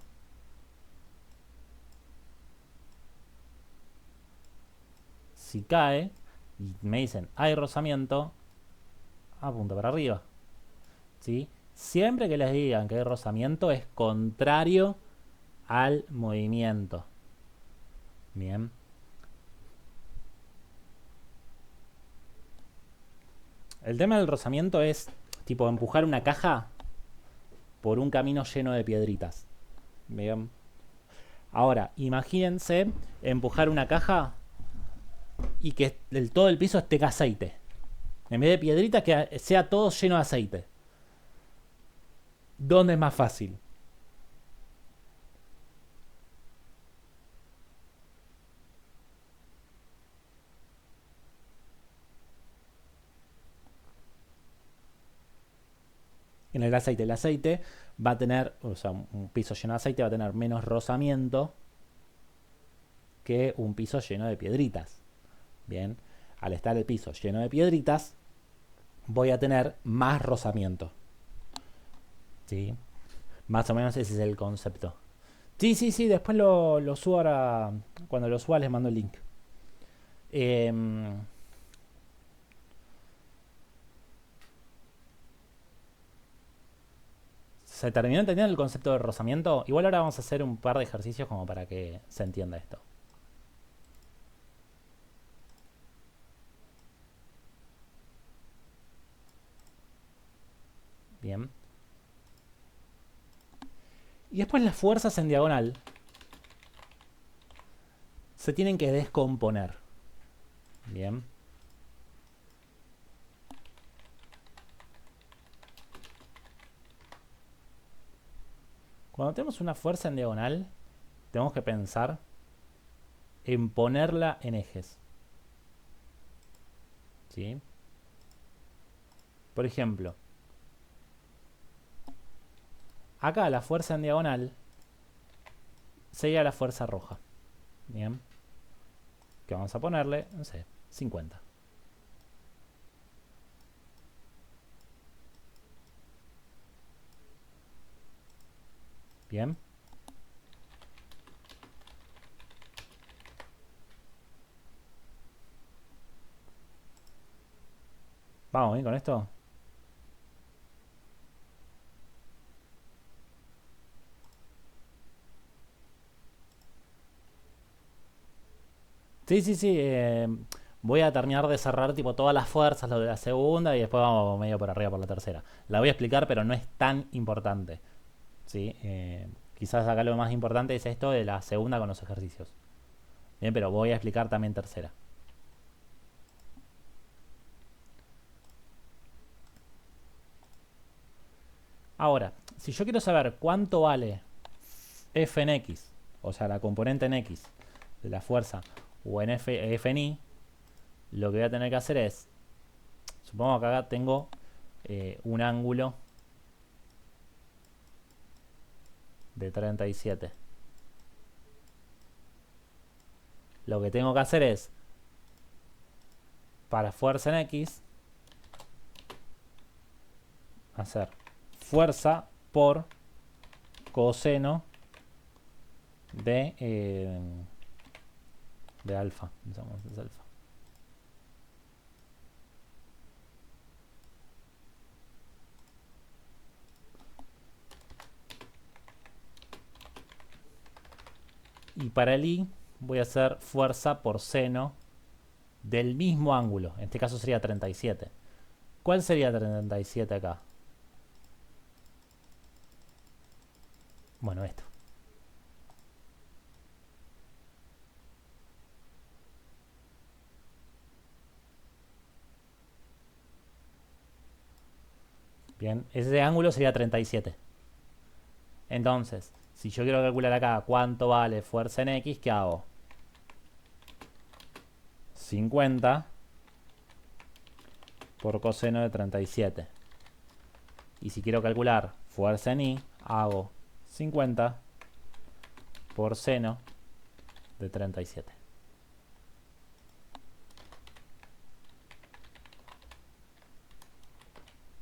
S2: Si cae y me dicen hay rozamiento, apunta para arriba. ¿Sí? Siempre que les digan que hay rozamiento es contrario al movimiento. Bien. El tema del rozamiento es tipo empujar una caja por un camino lleno de piedritas. Bien. Ahora, imagínense empujar una caja y que todo el piso esté aceite. En vez de piedritas, que sea todo lleno de aceite. ¿Dónde es más fácil? En el aceite. El aceite va a tener, o sea, un piso lleno de aceite va a tener menos rozamiento que un piso lleno de piedritas. Bien, al estar el piso lleno de piedritas, voy a tener más rozamiento. ¿Sí? Más o menos ese es el concepto. Sí, después lo subo ahora. Cuando lo suba les mando el link. Eh, ¿Se terminó entendiendo el concepto de rozamiento? Igual ahora vamos a hacer un par de ejercicios como para que se entienda esto. Bien. Y después las fuerzas en diagonal se tienen que descomponer. Bien. Cuando tenemos una fuerza en diagonal, tenemos que pensar en ponerla en ejes. ¿Sí? Por ejemplo, acá la fuerza en diagonal sería la fuerza roja. Bien. Que vamos a ponerle, no sé, 50. Bien. ¿Vamos bien con esto? Sí. Voy a terminar de cerrar tipo todas las fuerzas, lo de la segunda, y después vamos medio por arriba por la tercera. La voy a explicar, pero no es tan importante. ¿Sí? Quizás acá lo más importante es esto de la segunda con los ejercicios. Bien, pero voy a explicar también tercera. Ahora, si yo quiero saber cuánto vale f en x, o sea, la componente en x de la fuerza, o en f en y, lo que voy a tener que hacer es Supongo que acá tengo un ángulo de 37. Lo que tengo que hacer es, para fuerza en X, hacer fuerza por coseno de alfa. Es alfa. Y para el I voy a hacer fuerza por seno del mismo ángulo. En este caso sería 37. ¿Cuál sería 37 acá? Bueno, esto. Bien, ese ángulo sería 37. Entonces, si yo quiero calcular acá cuánto vale fuerza en X, ¿qué hago? 50 por coseno de 37. Y si quiero calcular fuerza en Y, hago 50 por seno de 37.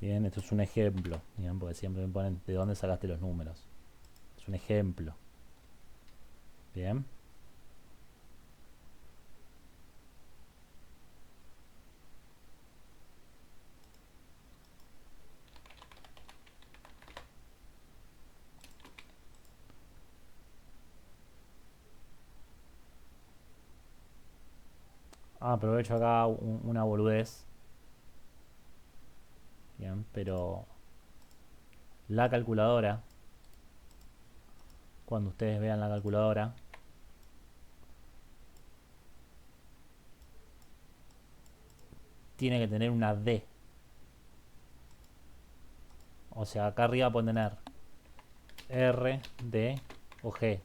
S2: Bien, esto es un ejemplo. Bien, porque siempre me ponen de dónde sacaste los números. Es un ejemplo. Bien. Aprovecho acá una boludez. Bien, pero la calculadora, cuando ustedes vean la calculadora, tiene que tener una D. O sea, acá arriba pueden tener R, D o G.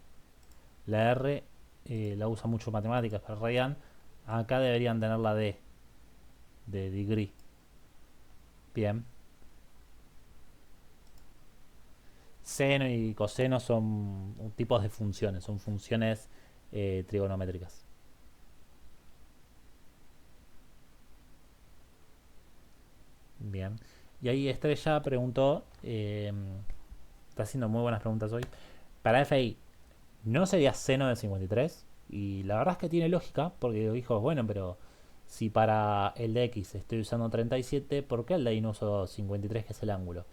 S2: La R la usa mucho matemáticas, pero Ryan acá deberían tener la D de degree. Bien. Seno y coseno son tipos de funciones, son funciones trigonométricas. Bien. Y ahí Estrella preguntó, está haciendo muy buenas preguntas hoy. Para FI, ¿no sería seno de 53? Y la verdad es que tiene lógica, porque dijo, bueno, pero si para el de X estoy usando 37, ¿por qué el de Y no uso 53, que es el ángulo?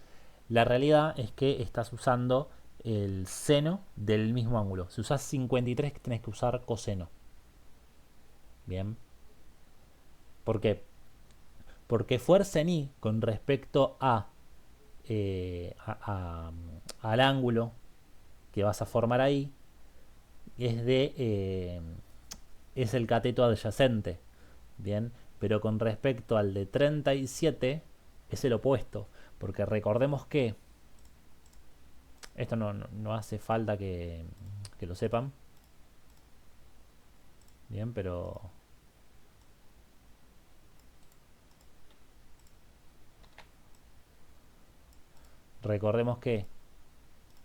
S2: La realidad es que estás usando el seno del mismo ángulo. Si usas 53, tenés que usar coseno. Bien. ¿Por qué? Porque fuerza en Y con respecto al ángulo que vas a formar ahí es el cateto adyacente. Bien. Pero con respecto al de 37 es el opuesto. Porque recordemos que esto no hace falta que lo sepan. Bien, pero recordemos que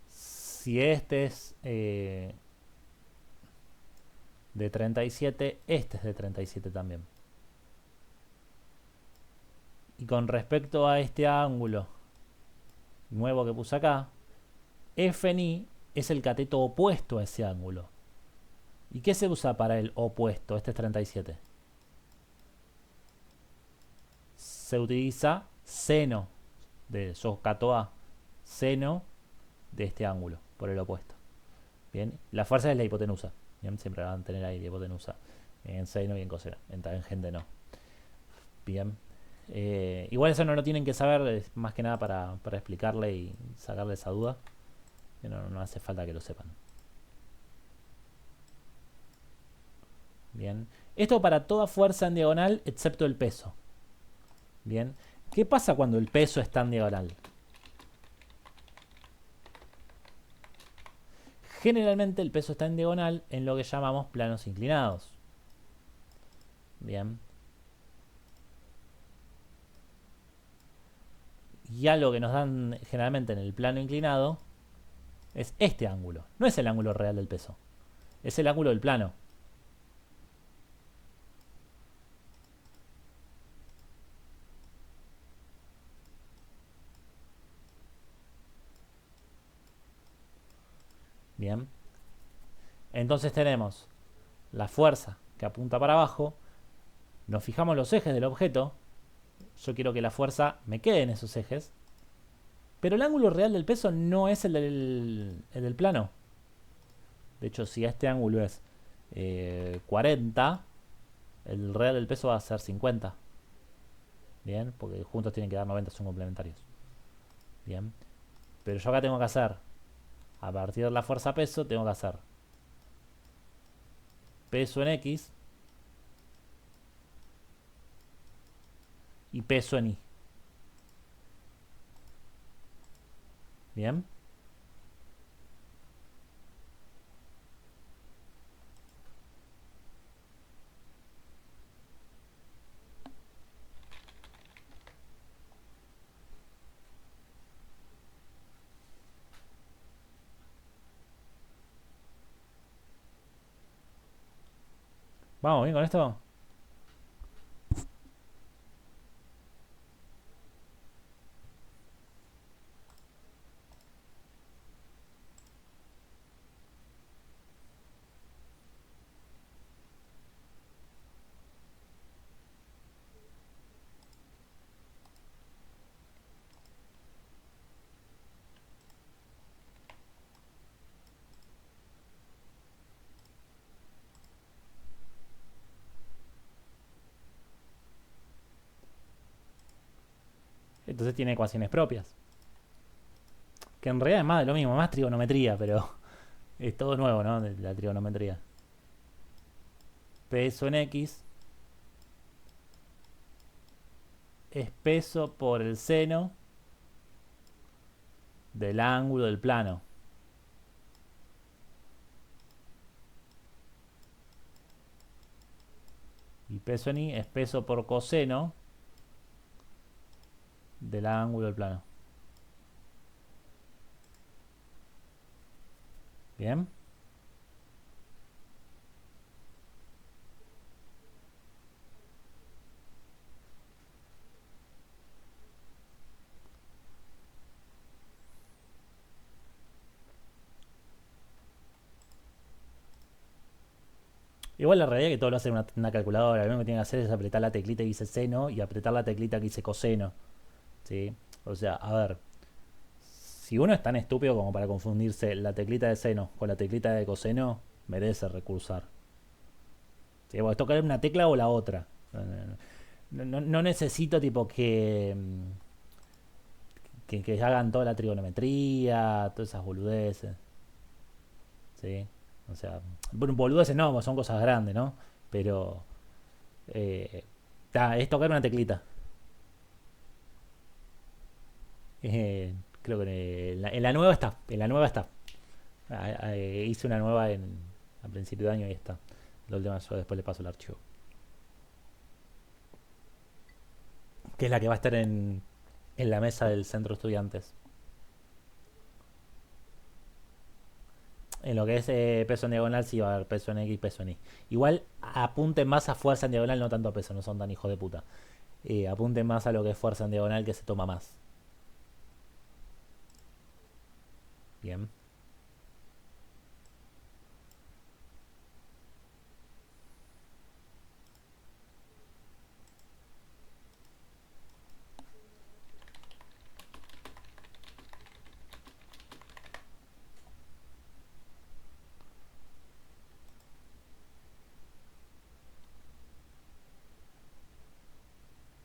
S2: si este es de 37, este es de 37 también. Y con respecto a este ángulo nuevo que puse acá, F en Y es el cateto opuesto a ese ángulo. ¿Y qué se usa para el opuesto? Este es 37. Se utiliza seno de cato A, seno de este ángulo por el opuesto. Bien, la fuerza es la hipotenusa. Bien, siempre van a tener ahí la hipotenusa en seno y en coseno. En tangente no. Bien. Igual eso no lo tienen que saber, es más que nada para explicarle y sacarle esa duda. No hace falta que lo sepan. Bien. Esto para toda fuerza en diagonal excepto el peso. Bien. ¿Qué pasa cuando el peso está en diagonal? Generalmente el peso está en diagonal en lo que llamamos planos inclinados. Bien. Y algo que nos dan generalmente en el plano inclinado es este ángulo. No es el ángulo real del peso. Es el ángulo del plano. Bien. Entonces tenemos la fuerza que apunta para abajo. Nos fijamos los ejes del objeto. Yo quiero que la fuerza me quede en esos ejes. Pero el ángulo real del peso no es el del plano. De hecho, si este ángulo es 40, el real del peso va a ser 50. Bien, porque juntos tienen que dar 90, son complementarios. Bien. Pero yo acá tengo que hacer, a partir de la fuerza peso, tengo que hacer peso en X y peso en Y. Bien. ¿Vamos bien con esto? Entonces tiene ecuaciones propias. Que en realidad es más de lo mismo, más trigonometría, pero es todo nuevo, ¿no? De la trigonometría. Peso en X es peso por el seno del ángulo del plano. Y peso en Y es peso por coseno del ángulo del plano. Bien. Igual la realidad es que todo lo hace una calculadora. Lo único que tiene que hacer es apretar la teclita que dice seno y apretar la teclita que dice coseno. ¿Sí? O sea, a ver. Si uno es tan estúpido como para confundirse la teclita de seno con la teclita de coseno, merece recursar. ¿Sí? Bueno, tocar una tecla o la otra. No necesito tipo que hagan toda la trigonometría, todas esas boludeces. ¿Sí? O sea, bueno, boludeces no, son cosas grandes, ¿no? Pero eh, es tocar una teclita. Creo que en la nueva está. En la nueva está. Hice una nueva a principio de año y está. La última yo después le paso el archivo. Que es la que va a estar en la mesa del centro de estudiantes. En lo que es peso en diagonal, sí va a haber peso en X y peso en Y. Igual apunten más a fuerza en diagonal, no tanto a peso, no son tan hijos de puta. Apunten más a lo que es fuerza en diagonal, que se toma más. Bien.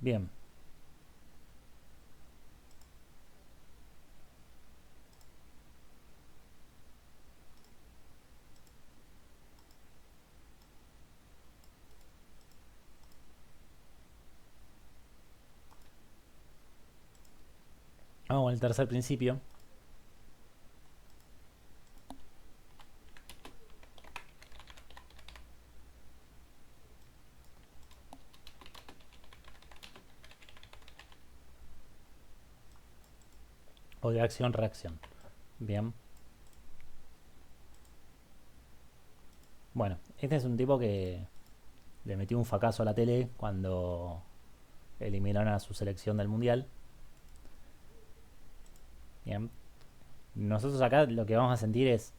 S2: Bien. Vamos con el tercer principio. o de acción-reacción. Bien. Bueno, este es un tipo que le metió un fracaso a la tele cuando eliminaron a su selección del mundial. Bien. Nosotros acá lo que vamos a sentir es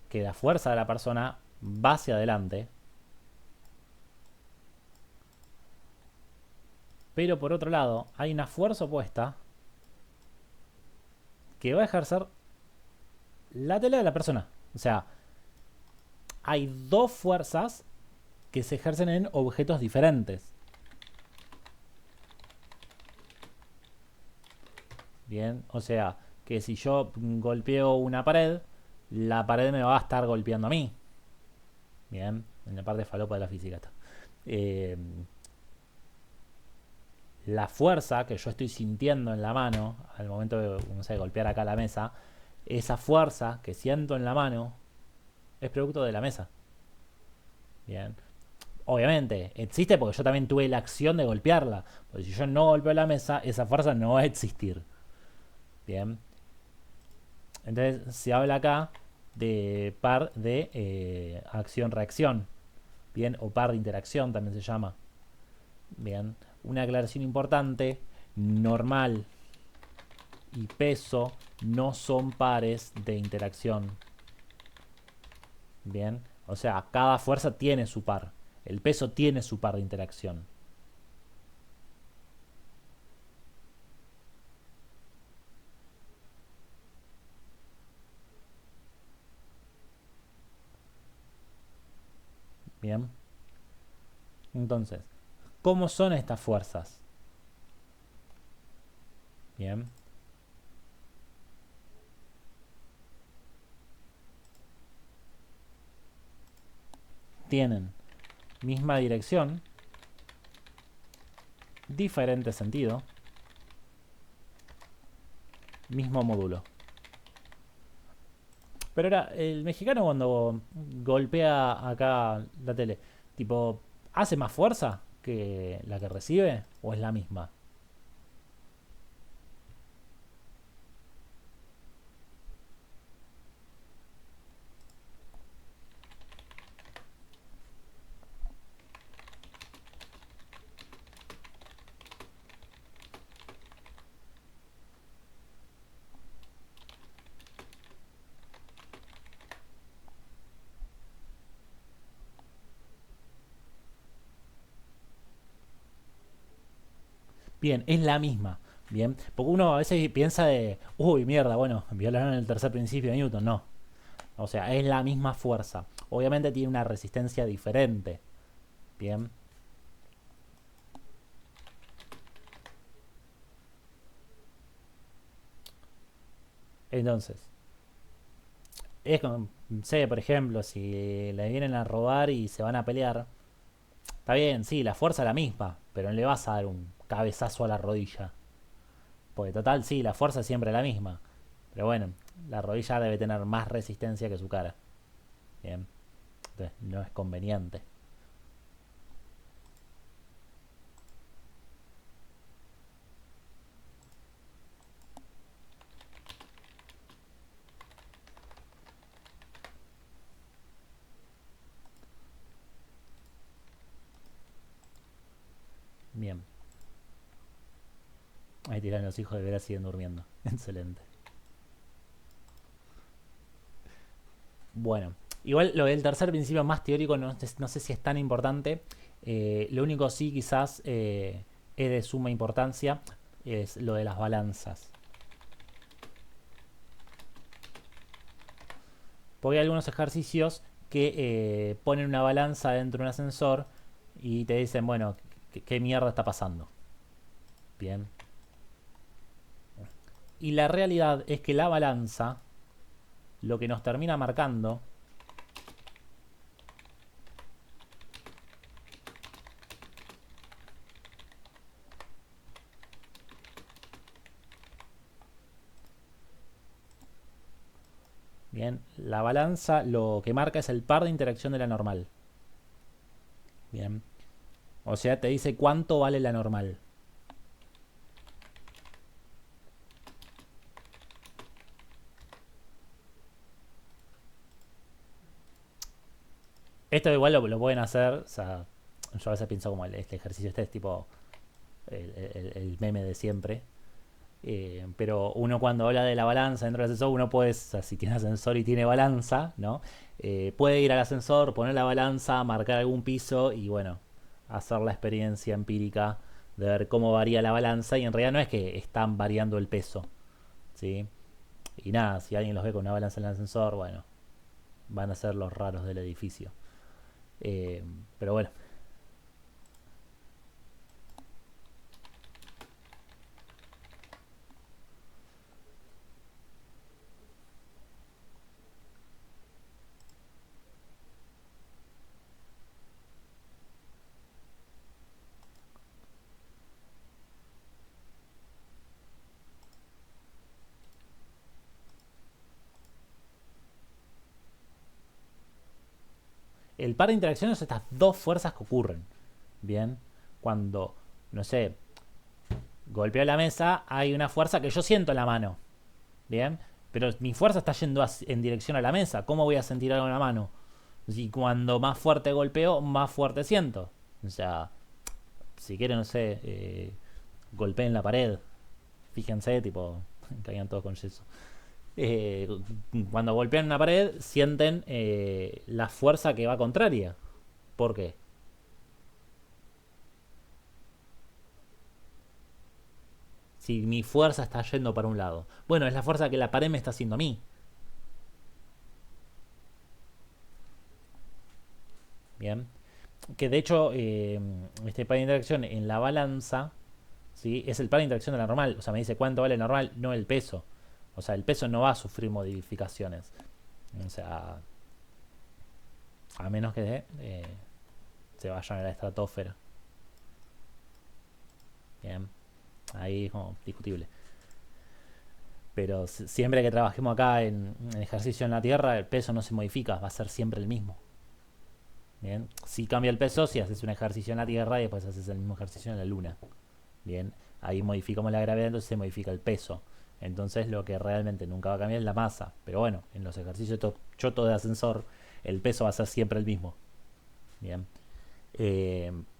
S2: que la fuerza de la persona va hacia adelante, pero por otro lado hay una fuerza opuesta que va a ejercer la tela de la persona. O sea, hay dos fuerzas que se ejercen en objetos diferentes. Bien, o sea, que si yo golpeo una pared, la pared me va a estar golpeando a mí. Bien, en la parte falopa de la física está. Eh, la fuerza que yo estoy sintiendo en la mano al momento de, no sé, golpear acá la mesa, esa fuerza que siento en la mano es producto de la mesa. Bien. Obviamente, existe porque yo también tuve la acción de golpearla. Porque si yo no golpeo la mesa, esa fuerza no va a existir. Bien. Entonces se habla acá de par de acción-reacción. Bien, o par de interacción también se llama. Bien, una aclaración importante: normal y peso no son pares de interacción. Bien, o sea, cada fuerza tiene su par. El peso tiene su par de interacción. Bien, entonces, ¿cómo son estas fuerzas? Bien, tienen misma dirección, diferente sentido, mismo módulo. Pero ahora, el mexicano cuando golpea acá la tele, tipo, ¿hace más fuerza que la que recibe o es la misma? Bien, es la misma. Bien, porque uno a veces piensa de, uy, mierda, bueno, violaron el tercer principio de Newton. No, o sea, es la misma fuerza. Obviamente tiene una resistencia diferente. Bien, entonces, es como, sé, por ejemplo, si le vienen a robar y se van a pelear, está bien, sí, la fuerza es la misma, pero no le vas a dar un cabezazo a la rodilla. Porque total, sí, la fuerza es siempre la misma. Pero bueno, la rodilla debe tener más resistencia que su cara. Bien, entonces no es conveniente. Bien, ahí tiran los hijos de Vera, siguen durmiendo. Excelente. Bueno, igual lo del tercer principio más teórico no sé si es tan importante. Lo único sí quizás es de suma importancia es lo de las balanzas. Porque hay algunos ejercicios que ponen una balanza dentro de un ascensor y te dicen, bueno, ¿qué mierda está pasando? Bien. Y la realidad es que la balanza lo que nos termina marcando, bien, la balanza lo que marca es el par de interacción de la normal. Bien. O sea, te dice cuánto vale la normal. Esto igual lo pueden hacer, o sea, yo a veces pienso como este ejercicio este es tipo el meme de siempre. Pero uno cuando habla de la balanza dentro del ascensor, uno puede, o sea, si tiene ascensor y tiene balanza, ¿no? Puede ir al ascensor, poner la balanza, marcar algún piso y bueno, hacer la experiencia empírica de ver cómo varía la balanza y en realidad no es que están variando el peso, ¿sí? Y nada, si alguien los ve con una balanza en el ascensor, bueno, van a ser los raros del edificio. Pero bueno, el par de interacciones son estas dos fuerzas que ocurren. Bien, cuando, no sé, golpeo la mesa, hay una fuerza que yo siento en la mano. Bien, pero mi fuerza está yendo en dirección a la mesa. ¿Cómo voy a sentir algo en la mano? Si cuando más fuerte golpeo, más fuerte siento. O sea, si quieren, no sé, golpeen la pared. Fíjense, tipo, caigan todos con yeso. Eh, Cuando golpean una pared, sienten la fuerza que va contraria. ¿Por qué? Si mi fuerza está yendo para un lado. Bueno, es la fuerza que la pared me está haciendo a mí. Bien. Que de hecho, este par de interacción en la balanza, ¿sí? Es el par de interacción de la normal. O sea, me dice cuánto vale la normal, no el peso. O sea, el peso no va a sufrir modificaciones. O sea, a menos que se vayan a la estratosfera. Bien. Ahí es como discutible. Pero siempre que trabajemos acá en ejercicio en la Tierra, el peso no se modifica, va a ser siempre el mismo. Bien. Si cambia el peso, si haces un ejercicio en la Tierra y después haces el mismo ejercicio en la Luna. Bien. Ahí modificamos la gravedad, entonces se modifica el peso. Entonces lo que realmente nunca va a cambiar es la masa. Pero bueno, en los ejercicios choto de ascensor, el peso va a ser siempre el mismo. Bien.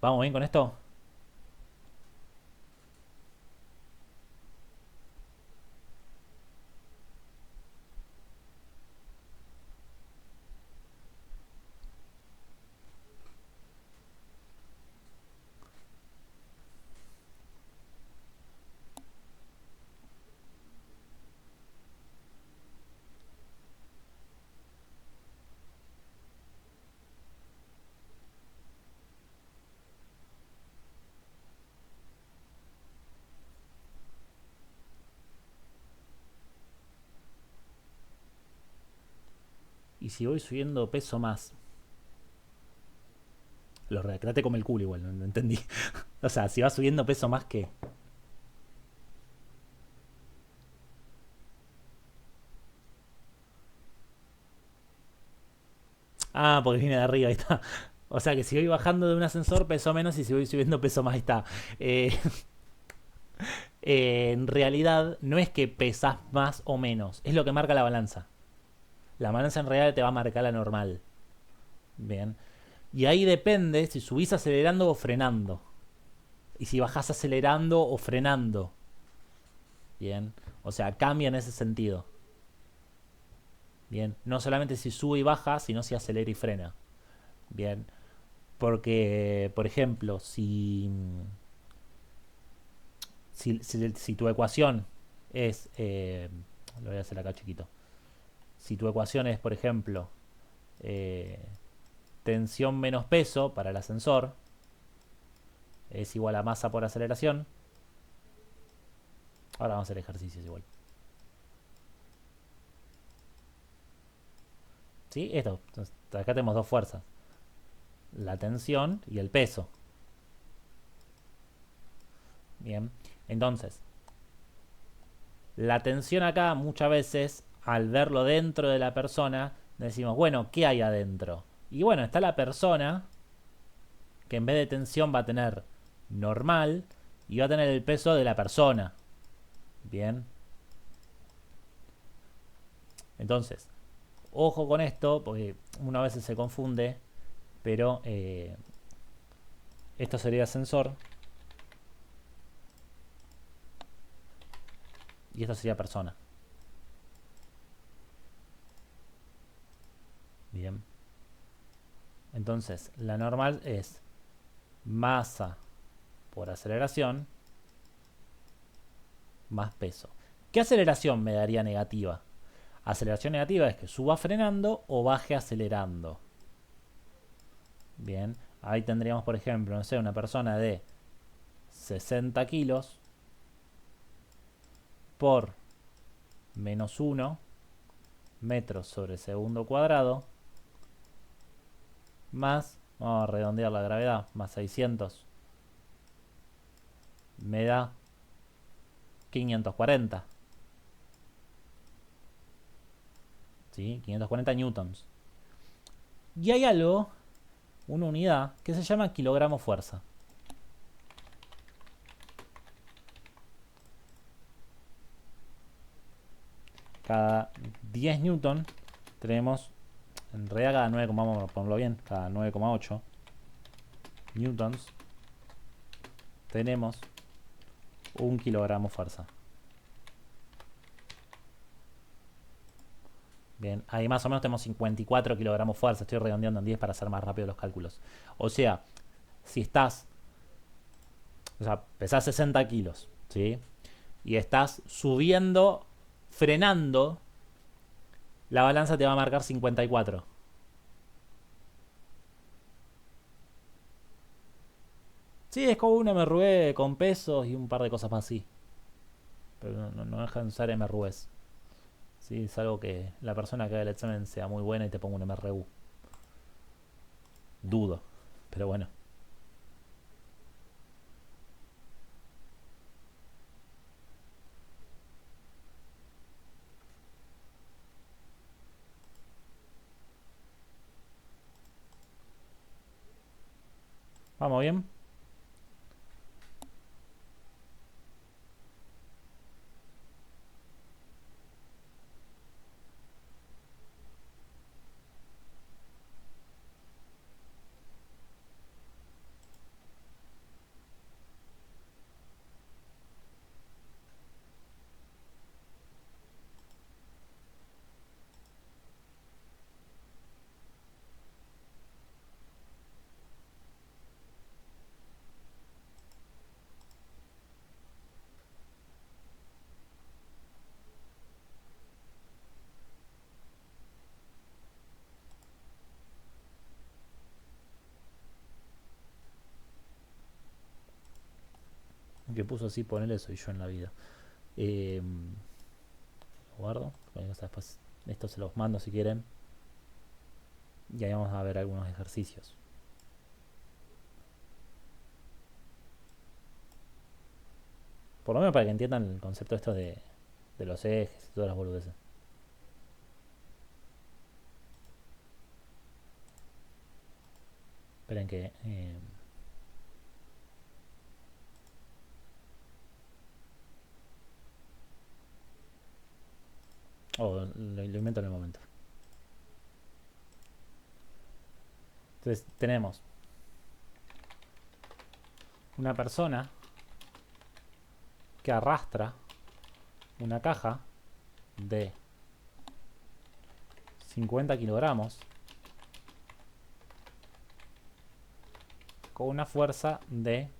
S2: ¿Vamos bien con esto? Y si voy subiendo peso más, lo redactaste como el culo igual, no entendí. O sea, si va subiendo peso más que... Ah, porque viene de arriba, ahí está. O sea que si voy bajando de un ascensor peso menos y si voy subiendo peso más, ahí está. Eh, en realidad no es que pesas más o menos, es lo que marca la balanza. La balanza en realidad te va a marcar la normal. Bien. Y ahí depende si subís acelerando o frenando. Y si bajás acelerando o frenando. Bien. O sea, cambia en ese sentido. Bien. No solamente si sube y baja, sino si acelera y frena. Bien. Porque, por ejemplo, si tu ecuación es... lo voy a hacer acá chiquito. Si tu ecuación es, por ejemplo, eh, tensión menos peso para el ascensor, es igual a masa por aceleración. Ahora vamos a hacer ejercicios igual. ¿Sí? Esto. Entonces, acá tenemos dos fuerzas. La tensión y el peso. Bien. Entonces, la tensión acá muchas veces, al verlo dentro de la persona, decimos, bueno, ¿qué hay adentro? Y bueno, está la persona que en vez de tensión va a tener normal y va a tener el peso de la persona. Bien. Entonces, ojo con esto, porque una vez se confunde pero esto sería ascensor y esto sería persona. Bien. Entonces, la normal es masa por aceleración más peso. ¿Qué aceleración me daría negativa? Aceleración negativa es que suba frenando o baje acelerando. Bien, ahí tendríamos, por ejemplo, no sé, una persona de 60 kilos por menos 1 metros sobre segundo cuadrado más, vamos a redondear la gravedad, más 600 me da 540. ¿Sí? 540 newtons. Y hay algo, una unidad, que se llama kilogramo fuerza. Cada 10 newton tenemos, en realidad cada 9, vamos a ponerlo bien, cada 9,8 newtons tenemos un kilogramo fuerza. Bien, ahí más o menos tenemos 54 kilogramos fuerza. Estoy redondeando en 10 para hacer más rápido los cálculos. O sea, si estás, o sea, pesás 60 kilos, ¿sí? Y estás subiendo, frenando, la balanza te va a marcar 54. Sí, es como un MRV con pesos y un par de cosas más así. Pero no deja de usar MRVs. Sí, es algo que la persona que haga el examen sea muy buena y te ponga un MRU. Dudo, pero bueno. ¿Vamos bien? Que puso así, ponele, soy yo en la vida. Lo guardo. Después esto se los mando si quieren. Y ahí vamos a ver algunos ejercicios. Por lo menos para que entiendan el concepto esto de los ejes y todas las boludeces. Esperen que... lo invento en el momento. Entonces tenemos una persona que arrastra una caja de 50 kilogramos con una fuerza de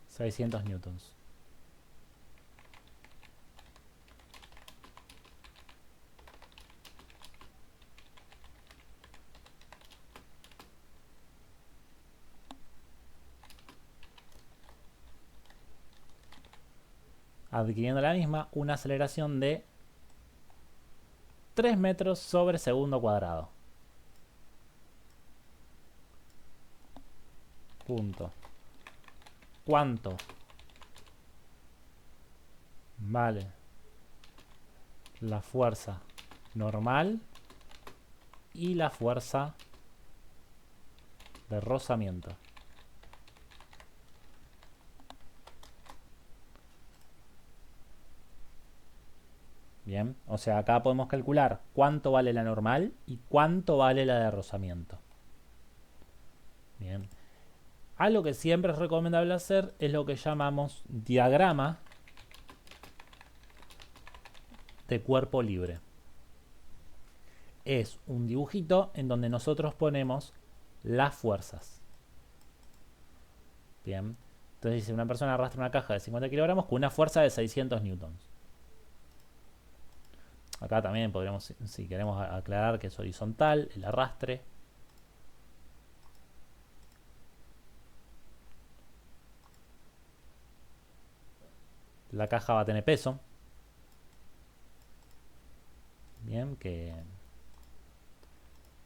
S2: 600 newtons. Adquiriendo la misma una aceleración de 3 metros sobre segundo cuadrado. Punto. ¿Cuánto vale la fuerza normal y la fuerza de rozamiento? Bien, o sea, acá podemos calcular cuánto vale la normal y cuánto vale la de rozamiento. Bien, algo que siempre es recomendable hacer es lo que llamamos diagrama de cuerpo libre. Es un dibujito en donde nosotros ponemos las fuerzas. Bien, entonces dice una persona arrastra una caja de 50 kilogramos con una fuerza de 600 newtons. Acá también podríamos, si queremos aclarar que es horizontal el arrastre. La caja va a tener peso. Bien, que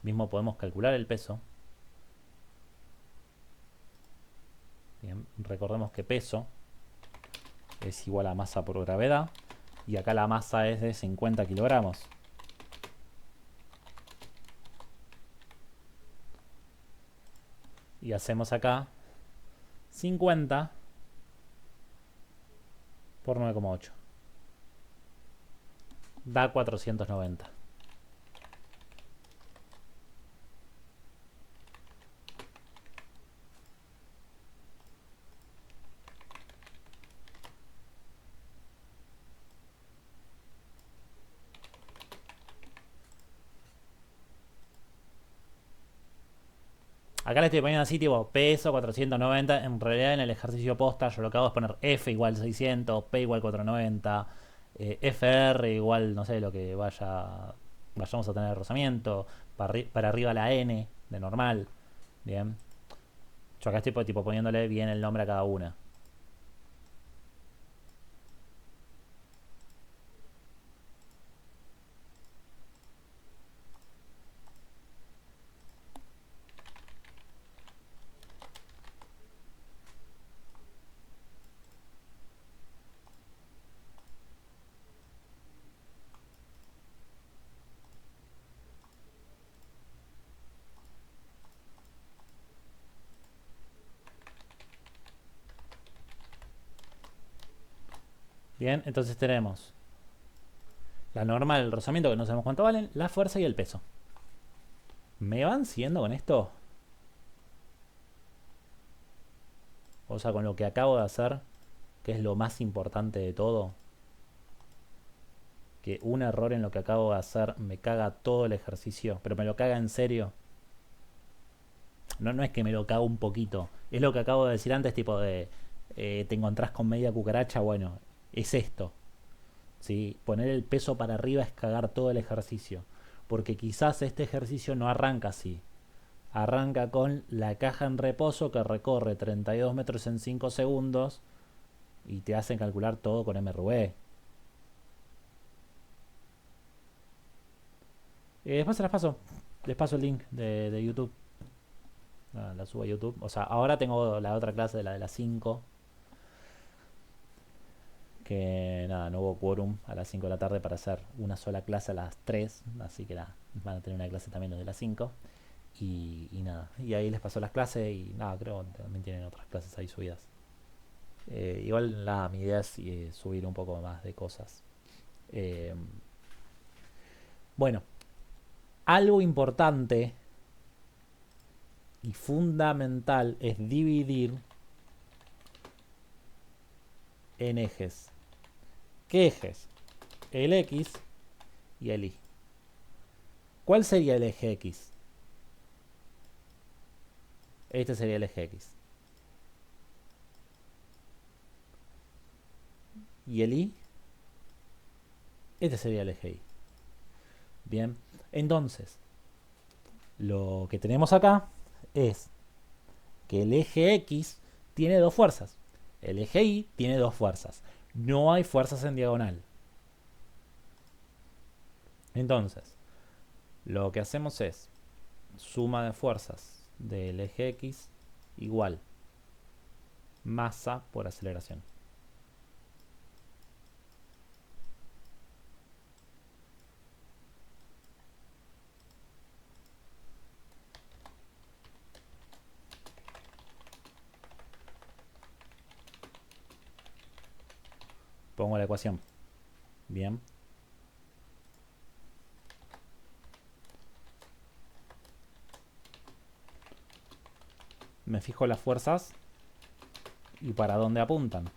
S2: mismo podemos calcular el peso. Bien, recordemos que peso es igual a masa por gravedad. Y acá la masa es de 50 kilogramos. Y hacemos acá 50 por 9,8. Da 490. Acá le estoy poniendo así tipo peso 490. En realidad en el ejercicio posta yo lo que hago es poner F igual 600, P igual 490, FR igual no sé lo que vayamos a tener de rozamiento. Para arriba la N de normal. Bien. Yo acá estoy tipo poniéndole bien el nombre a cada una. Bien, entonces tenemos la norma del rozamiento que no sabemos cuánto valen, la fuerza y el peso. ¿Me van siguiendo con esto? O sea, con lo que acabo de hacer, que es lo más importante de todo. Que un error en lo que acabo de hacer me caga todo el ejercicio, pero me lo caga en serio. No, no es que me lo cago un poquito. Es lo que acabo de decir antes, tipo de te encontrás con media cucaracha, bueno, es esto. ¿Sí? Poner el peso para arriba es cagar todo el ejercicio. Porque quizás este ejercicio no arranca así. Arranca con la caja en reposo que recorre 32 metros en 5 segundos y te hacen calcular todo con MRV. Después se las paso. Les paso el link de YouTube. La subo a YouTube. O sea, ahora tengo la otra clase de la 5. Que nada, no hubo quórum a las 5 de la tarde para hacer una sola clase a las 3. Así que nada, van a tener una clase también los de las 5. Y nada, y ahí les pasó las clases y nada, creo que también tienen otras clases ahí subidas. Igual nada, mi idea es subir un poco más de cosas. Eh, bueno, algo importante y fundamental es dividir en ejes. ¿Qué ejes? El X y el Y. ¿Cuál sería el eje X? Este sería el eje X. ¿Y el Y? Este sería el eje Y. Bien, entonces, lo que tenemos acá es que el eje X tiene dos fuerzas. El eje Y tiene dos fuerzas. No hay fuerzas en diagonal. Entonces, lo que hacemos es suma de fuerzas del eje X igual masa por aceleración. Pongo la ecuación. Bien. me fijo las fuerzas y para dónde apuntan.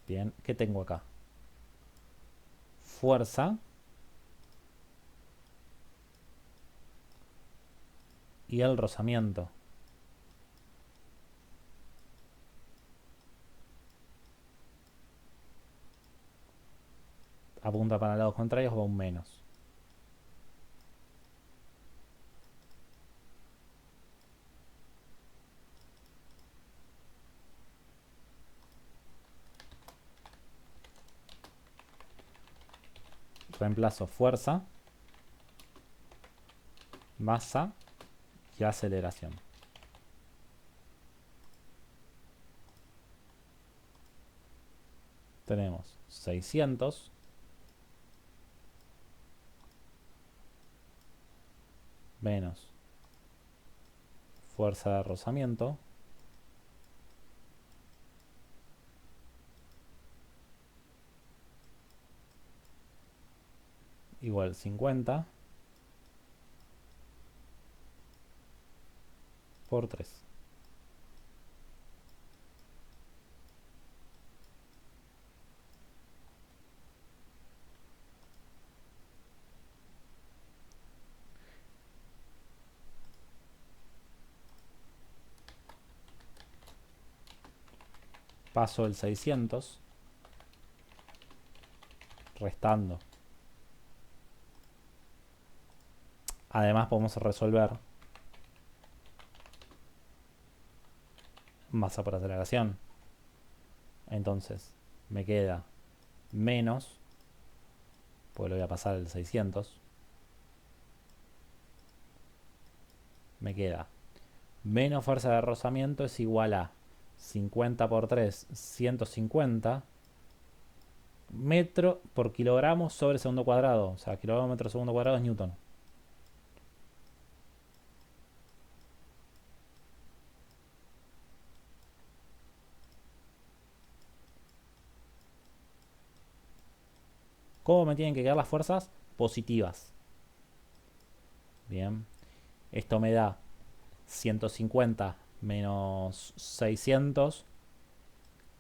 S2: Bien, ¿qué tengo acá? Fuerza y el rozamiento. Apunta para lados contrarios, va un menos. Reemplazo fuerza, masa y aceleración. Tenemos 600 menos fuerza de rozamiento igual 50 por 3. Paso el 600 restando. Además podemos resolver masa por aceleración. Entonces me queda menos, pues lo voy a pasar el 600. Me queda menos fuerza de rozamiento es igual a 50 por 3, 150 metro por kilogramo sobre segundo cuadrado. O sea, kilogramo metro segundo cuadrado es newton. ¿Cómo me tienen que quedar las fuerzas? Positivas. Bien. Esto me da 150 menos 600,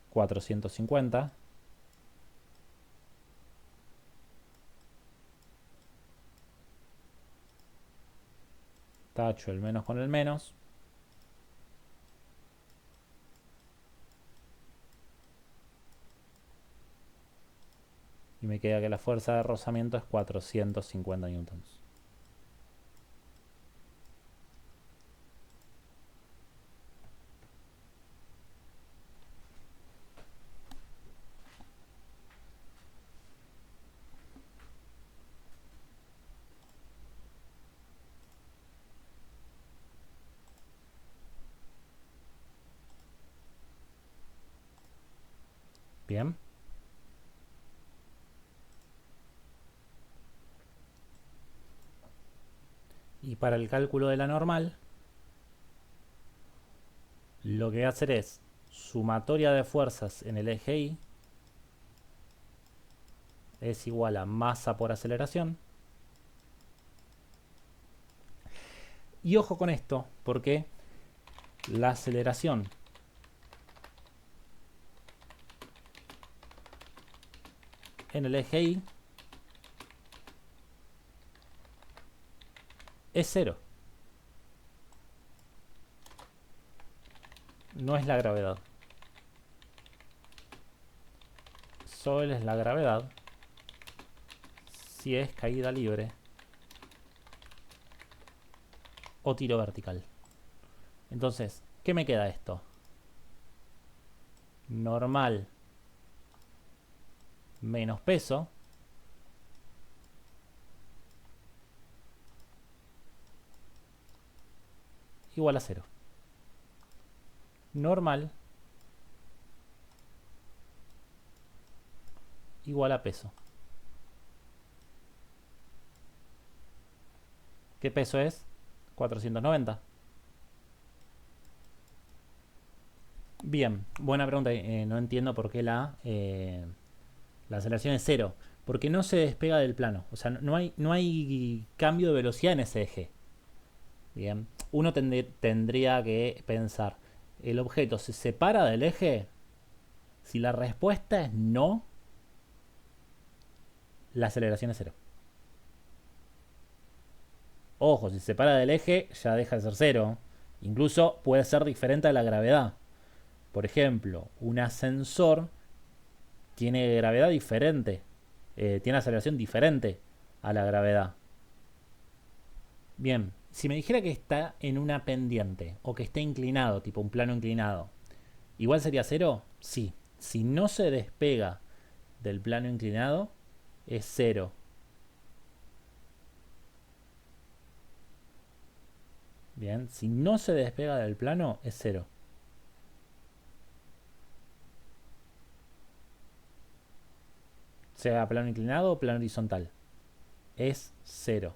S2: 450. Tacho el menos con el menos. Y me queda que la fuerza de rozamiento es 450 newtons. Bien. Y para el cálculo de la normal, lo que voy a hacer es sumatoria de fuerzas en el eje Y es igual a masa por aceleración. Y ojo con esto, porque la aceleración en el eje Y es cero. No es la gravedad. Solo es la gravedad si es caída libre o tiro vertical. Entonces, ¿qué me queda esto? Normal menos peso igual a cero. Normal igual a peso. ¿Qué peso es? 490. Bien, buena pregunta. No entiendo por qué la aceleración es cero. Porque no se despega del plano. O sea, no hay cambio de velocidad en ese eje. Bien. Uno tendría que pensar, ¿el objeto se separa del eje? Si la respuesta es no, la aceleración es cero. Ojo, si se separa del eje ya deja de ser cero. Incluso puede ser diferente a la gravedad. Por ejemplo, un ascensor tiene gravedad diferente. Tiene aceleración diferente a la gravedad. Bien, si me dijera que está en una pendiente o que está inclinado, tipo un plano inclinado, ¿igual sería cero? Sí. Si no se despega del plano inclinado, es cero. Bien, si no se despega del plano, es cero. Sea plano inclinado o plano horizontal. Es cero.